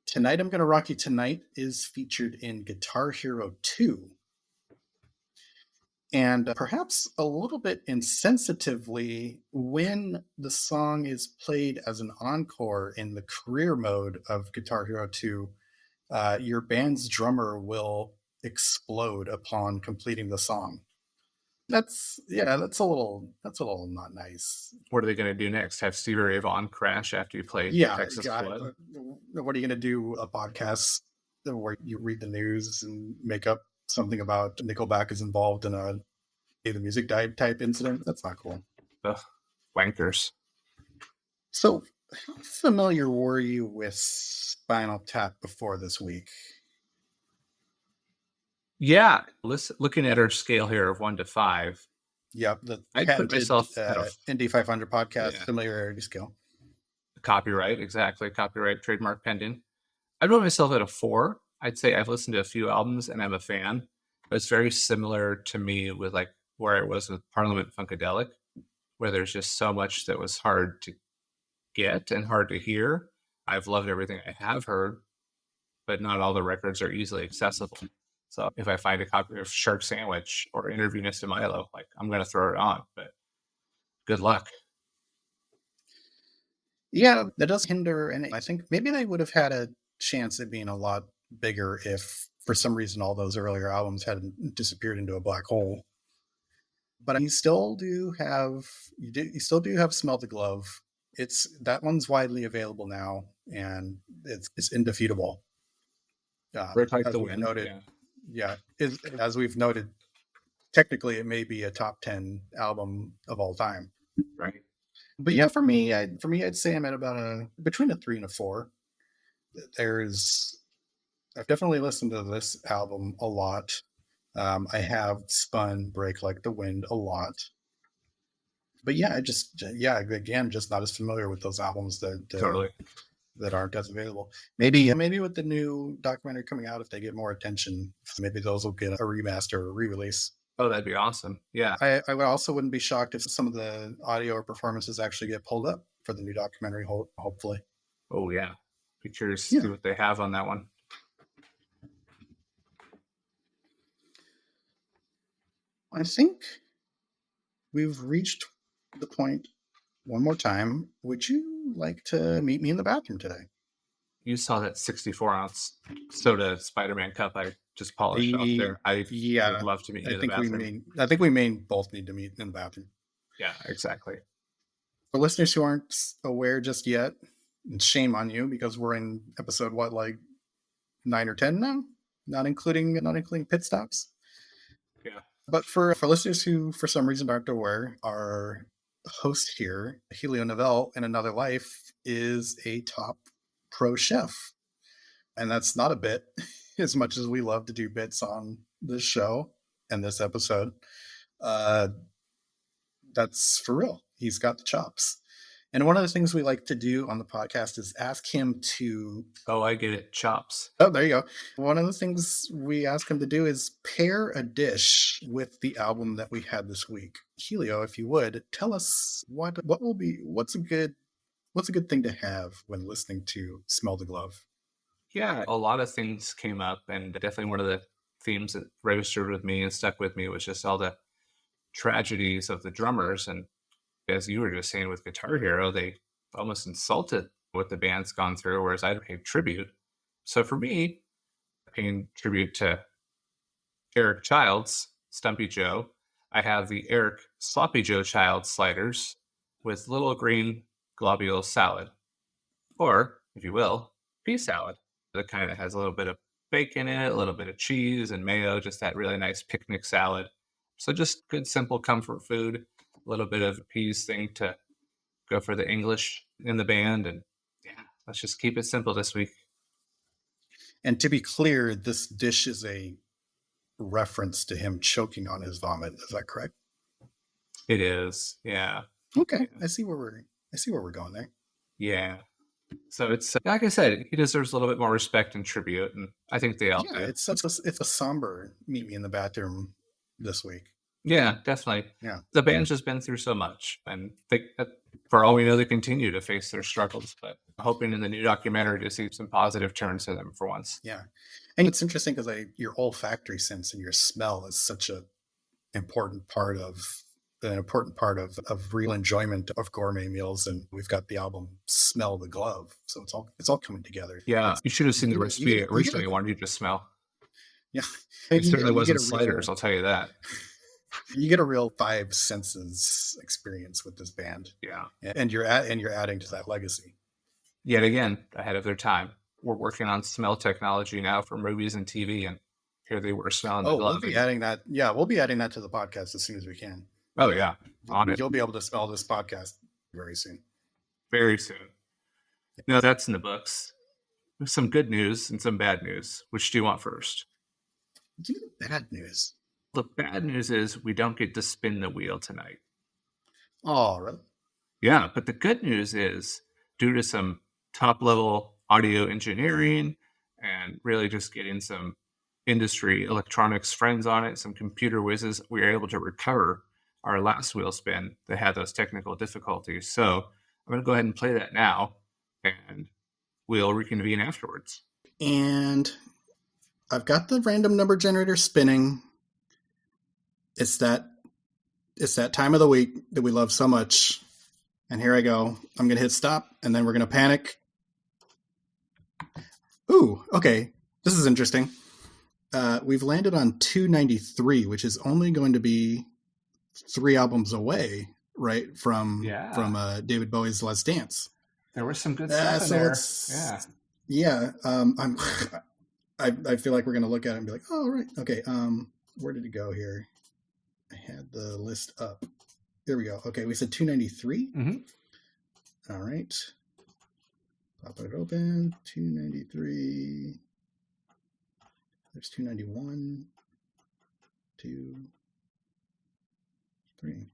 Tonight I'm Gonna Rock You Tonight is featured in Guitar Hero 2. And perhaps a little bit insensitively, when the song is played as an encore in the career mode of Guitar Hero 2, your band's drummer will explode upon completing the song. That's a little not nice. What are they going to do next? Have Stevie Ray Vaughan crash after you play Yeah, Texas Flood? what are you going to do? A podcast where you read the news and make up something about Nickelback is involved in a the music died type incident? That's not cool. Ugh, wankers. So, how familiar were you with Spinal Tap before this week? Yeah, looking at our scale here of 1 to 5. Yep, the I put myself at a Indy 500 podcast Yeah. familiarity scale. copyright, exactly. Copyright, trademark pending. I'd put myself at a 4. I'd say I've listened to a few albums and I'm a fan. But it's very similar to me with like where I was with Parliament Funkadelic, where there's just so much that was hard to get and hard to hear. I've loved everything I have heard, but not all the records are easily accessible. So if I find a copy of Shark Sandwich or Interview Nesta Milo, like I'm going to throw it on, but good luck. Yeah, that does hinder, and I think maybe they would have had a chance at being a lot bigger if, for some reason, all those earlier albums hadn't disappeared into a black hole. But you still do have Smell the Glove. That one's widely available now, and it's indefeatable. Break Like as the we've Wind. noted, Yeah. as we've noted, technically it may be a top 10 album of all time. Right. But yeah, for me, I'd say I'm at about between a 3 and a 4. I've definitely listened to this album a lot. I have spun Break Like the Wind a lot. But yeah, again, just not as familiar with those albums Totally. that aren't as available. Maybe with the new documentary coming out, if they get more attention, maybe those will get a remaster or re-release. Oh, that'd be awesome. Yeah. I wouldn't be shocked if some of the audio or performances actually get pulled up for the new documentary, hopefully. Oh, yeah. Be curious to see what they have on that one. I think we've reached the point one more time. Would you like to meet me in the bathroom today? You saw that 64-ounce soda Spider-Man cup I just polished off there. I would love to meet you in the bathroom. I think we may both need to meet in the bathroom. Yeah, exactly. For listeners who aren't aware just yet, and shame on you because we're in episode 9 or 10 now, not including pit stops. Yeah. But for listeners who for some reason aren't aware, our host here, Helio Novell, in another life, is a top pro chef. And that's not a bit, as much as we love to do bits on this show and this episode. That's for real. He's got the chops. And one of the things we like to do on the podcast is ask him to... Oh, I get it. Chops. Oh, there you go. One of the things we ask him to do is pair a dish with the album that we had this week. Helio, if you would, tell us what's a good thing to have when listening to Smell the Glove. Yeah, a lot of things came up, and definitely one of the themes that registered with me and stuck with me was just all the tragedies of the drummers. And as you were just saying with Guitar Hero, they almost insulted what the band's gone through, whereas I paid tribute. So for me, paying tribute to Eric Childs, Stumpy Joe, I have the Eric Sloppy Joe Childs sliders with little green globule salad, or, if you will, pea salad. The kind that has a little bit of bacon in it, a little bit of cheese and mayo, just that really nice picnic salad. So just good, simple comfort food, a little bit of peas thing to go for the English in the band, and let's just keep it simple this week. And to be clear, this dish is a reference to him choking on his vomit. Is that correct? It is, yeah. Okay, I see where we're going there. Yeah. So it's like I said, he deserves a little bit more respect and tribute, and I think they all do. It's a somber meet me in the bathroom this week. Yeah, definitely. Yeah, the band's just been through so much, and for all we know, they continue to face their struggles. But hoping in the new documentary to see some positive turns to them for once. Yeah, and it's interesting because your olfactory sense and your smell is such an important part of real enjoyment of gourmet meals, and we've got the album "Smell the Glove," so it's all coming together. Yeah, you should have seen the recipe originally. Wanted you to smell. Yeah, it certainly wasn't sliders. I'll tell you that. You get a real five senses experience with this band. Yeah, and you're adding to that legacy. Yet again, ahead of their time. We're working on smell technology now for movies and TV, and here they were smelling the glove. We'll be adding that. Yeah, we'll be adding that to the podcast as soon as we can. Oh yeah, on it. You'll be able to smell this podcast very soon. Very soon. No, that's in the books. There's some good news and some bad news. Which do you want first? Give me the bad news. The bad news is we don't get to spin the wheel tonight. Oh, really? Yeah, but the good news is due to some top-level audio engineering and really just getting some industry electronics friends on it, some computer whizzes, we were able to recover our last wheel spin that had those technical difficulties. So I'm going to go ahead and play that now, and we'll reconvene afterwards. And I've got the random number generator spinning. It's that time of the week that we love so much. And here I go. I'm going to hit stop, and then we're going to panic. Ooh, okay. This is interesting. We've landed on 293, which is only going to be 3 albums away, right, from David Bowie's Let's Dance. There was some good stuff in there. Yeah. I feel like we're going to look at it and be like, oh, right. Okay. Where did it go here? I had the list up. There we go. Okay. We said 293. Mm-hmm. All right. Pop it open. 293. There's 291. 2, 3.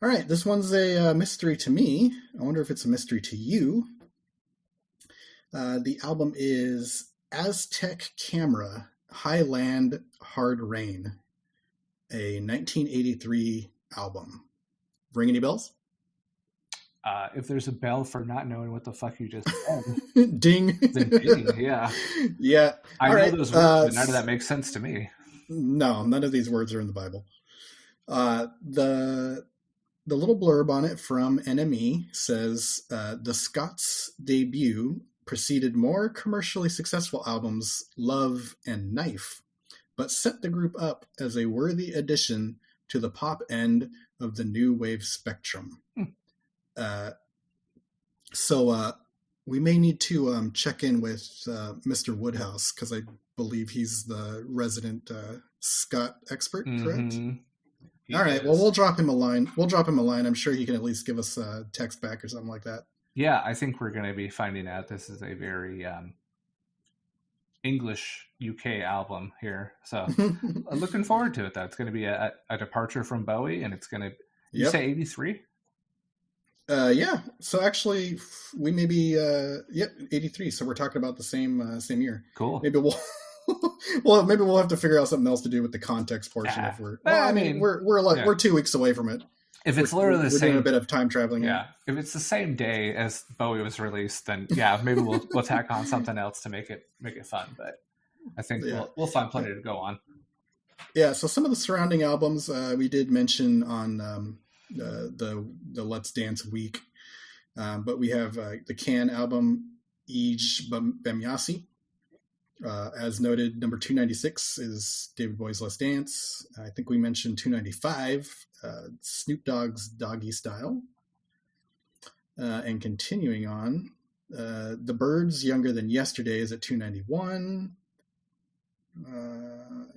All right. This one's a mystery to me. I wonder if it's a mystery to you. The album is Aztec Camera, Highland Hard Rain, a 1983 album. Ring any bells? If there's a bell for not knowing what the fuck you just said, ding. Then ding, yeah. Yeah. I know those words, but none of that makes sense to me. No, none of these words are in the Bible. The little blurb on it from NME says, the Scots' debut preceded more commercially successful albums, Love and Knife, but set the group up as a worthy addition to the pop end of the new wave spectrum. So we may need to check in with Mr. Woodhouse, because I believe he's the resident Scott expert, correct? Mm-hmm. All right. Well, we'll drop him a line. I'm sure he can at least give us a text back or something like that. Yeah, I think we're going to be finding out this is a very English UK album here. So I'm looking forward to it, though. It's going to be a departure from Bowie, and it's going to... You say 83? Yeah. So actually, we may be 83. So we're talking about the same year. Cool. Maybe we'll have to figure out something else to do with the context portion. If we're 2 weeks away from it. If it's literally the same, doing a bit of time traveling. Yeah. If it's the same day as Bowie was released, then maybe we'll tack on something else to make it fun. But I think we'll find plenty to go on. Yeah. So some of the surrounding albums we did mention on the Let's Dance week, but we have the Can album Ij Bemyasi. As noted, number 296 is David Bowie's Let's Dance. I think we mentioned 295, Snoop Dogg's Doggy Style. And continuing on, The Byrds' Younger Than Yesterday is at 291.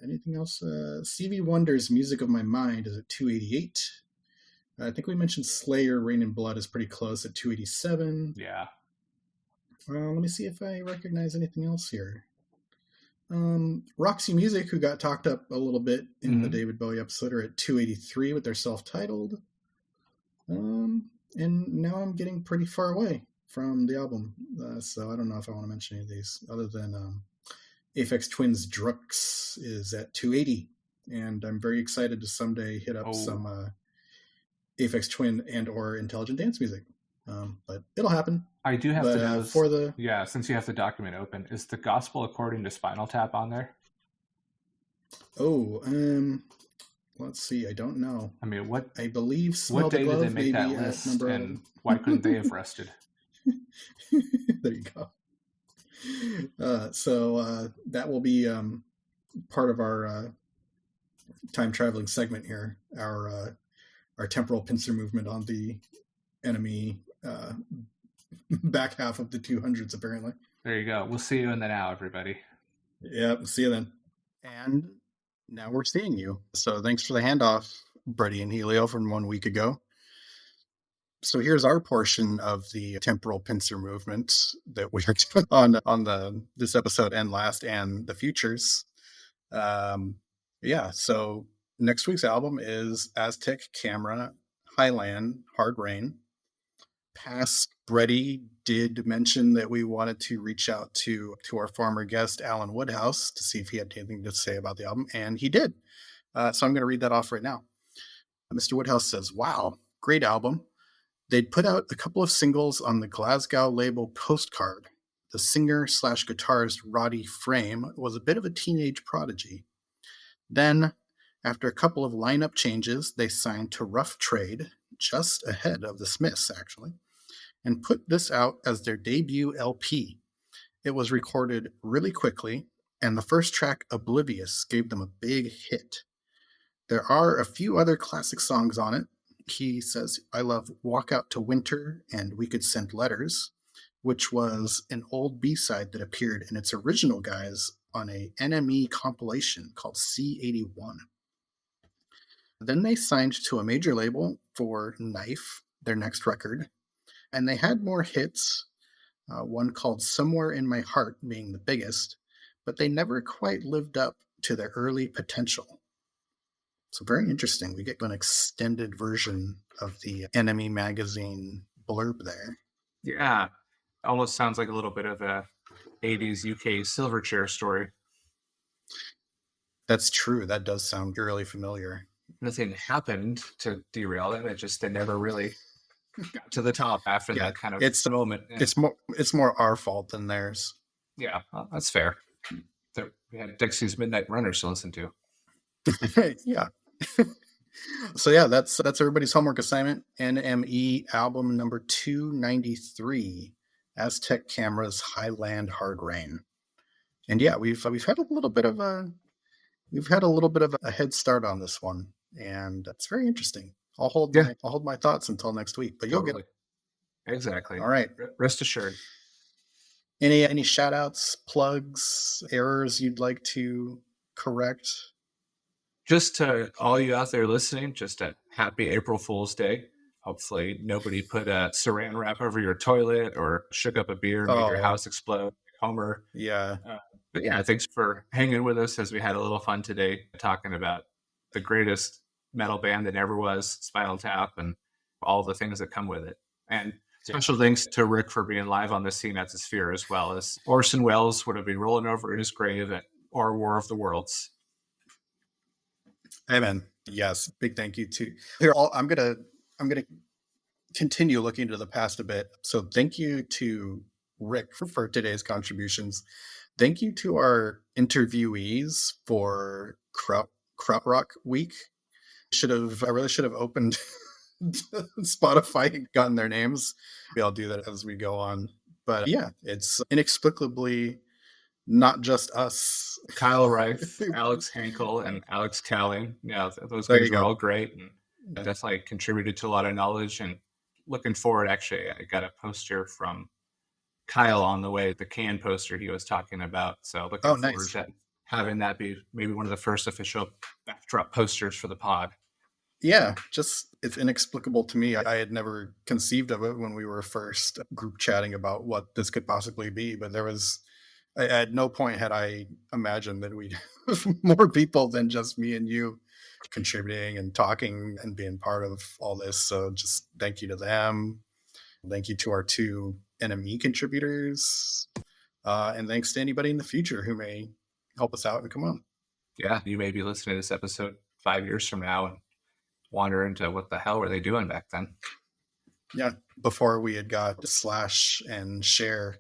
Anything else? Stevie Wonder's Music of My Mind is at 288. I think we mentioned Slayer, Rain and Blood is pretty close at 287. Yeah. Let me see if I recognize anything else here. Roxy Music, who got talked up a little bit in the David Bowie episode, are at 283 with their self-titled. And now I'm getting pretty far away from the album. So I don't know if I want to mention any of these, other than Aphex Twin's Drux is at 280. And I'm very excited to someday hit up some Aphex Twin and or Intelligent Dance music. But it'll happen. I do have to know, for the... Yeah, since you have the document open, is the Gospel According to Spinal Tap on there? Let's see. I don't know. I mean, I believe Smell what day did they make that list, and why couldn't they have rested? There you go. So that will be part of our time traveling segment here. Our temporal pincer movement on the enemy back half of the 200s, apparently. There you go. We'll see you in the now, everybody. Yeah, see you then. And now we're seeing you. So thanks for the handoff, Brady and Helio, from 1 week ago. So here's our portion of the temporal pincer movement that we are doing on this episode and last, and the futures. So next week's album is Aztec Camera, Highland, Hard Rain. Past Brady did mention that we wanted to reach out to our former guest, Alan Woodhouse, to see if he had anything to say about the album, and he did. So I'm going to read that off right now. Mr. Woodhouse says, "Wow, great album. They'd put out a couple of singles on the Glasgow label Postcard. The singer/guitarist Roddy Frame was a bit of a teenage prodigy. Then, after a couple of lineup changes, they signed to Rough Trade, just ahead of the Smiths, actually, and put this out as their debut LP. It was recorded really quickly, and the first track, Oblivious, gave them a big hit. There are a few other classic songs on it. He says, I love Walk Out to Winter and We Could Send Letters, which was an old B-side that appeared in its original guise on a NME compilation called C81. Then they signed to a major label for Knife, their next record, and they had more hits, one called Somewhere in My Heart being the biggest, but they never quite lived up to their early potential. So very interesting. We get an extended version of the Enemy magazine blurb there. Yeah, almost sounds like a little bit of a 80s UK Silverchair story. That's true. That does sound really familiar. Nothing happened to derail them. They never really got to the top after that kind of moment. Yeah. It's more our fault than theirs. Yeah, well, that's fair. We had Dixie's Midnight Runners to listen to. Yeah. So yeah, that's everybody's homework assignment. NME album number 293, Aztec Camera's Highland Hard Rain. And yeah, we've had a little bit of a head start on this one, and that's very interesting. I'll hold my thoughts until next week, but you'll get it. Exactly. All right. Rest assured. Any shout outs, plugs, errors you'd like to correct? Just to all you out there listening, just a happy April Fool's Day. Hopefully nobody put a saran wrap over your toilet or shook up a beer and made your house explode. Homer. Yeah. But yeah, thanks for hanging with us as we had a little fun today talking about the greatest metal band that ever was, Spinal Tap, and all the things that come with it. And special thanks to Rick for being live on the scene at the Sphere, as well as Orson Welles would have been rolling over in his grave at our War of the Worlds. Amen. Yes, big thank you to here. I'm gonna continue looking to the past a bit. So thank you to Rick for today's contributions. Thank you to our interviewees for Krautrock Week. I really should have opened Spotify and gotten their names. Maybe I'll do that as we go on. But yeah, it's inexplicably not just us. Kyle Reif, Alex Hankel, and Alex Calling. Yeah, those guys are all great and definitely contributed to a lot of knowledge. And looking forward, actually, I got a poster from Kyle on the way, the can poster he was talking about. So looking forward to having that be maybe one of the first official backdrop posters for the pod. Yeah, just it's inexplicable to me. I had never conceived of it when we were first group chatting about what this could possibly be, but at no point had I imagined that we'd have more people than just me and you contributing and talking and being part of all this. So just thank you to them. Thank you to our 2 NME contributors. And thanks to anybody in the future who may help us out and come on. Yeah, you may be listening to this episode 5 years from now and wander into what the hell were they doing back then? Yeah, before we had got Slash and Cher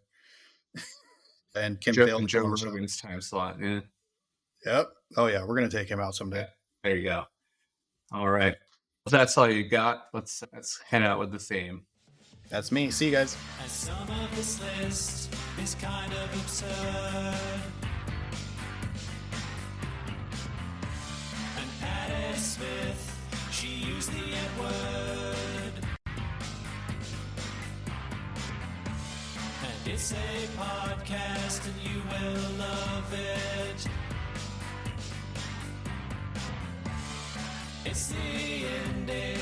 and Kim Dale and Joe Rogan's time slot. Yeah. Yep. Oh yeah, we're gonna take him out someday. Yeah. There you go. All right. Well, that's all you got. Let's head out with the theme. That's me. See you guys. And some of this list is kind of absurd. And Patty Smith, she used the N-word. And it's a podcast and you will love it. It's the ending.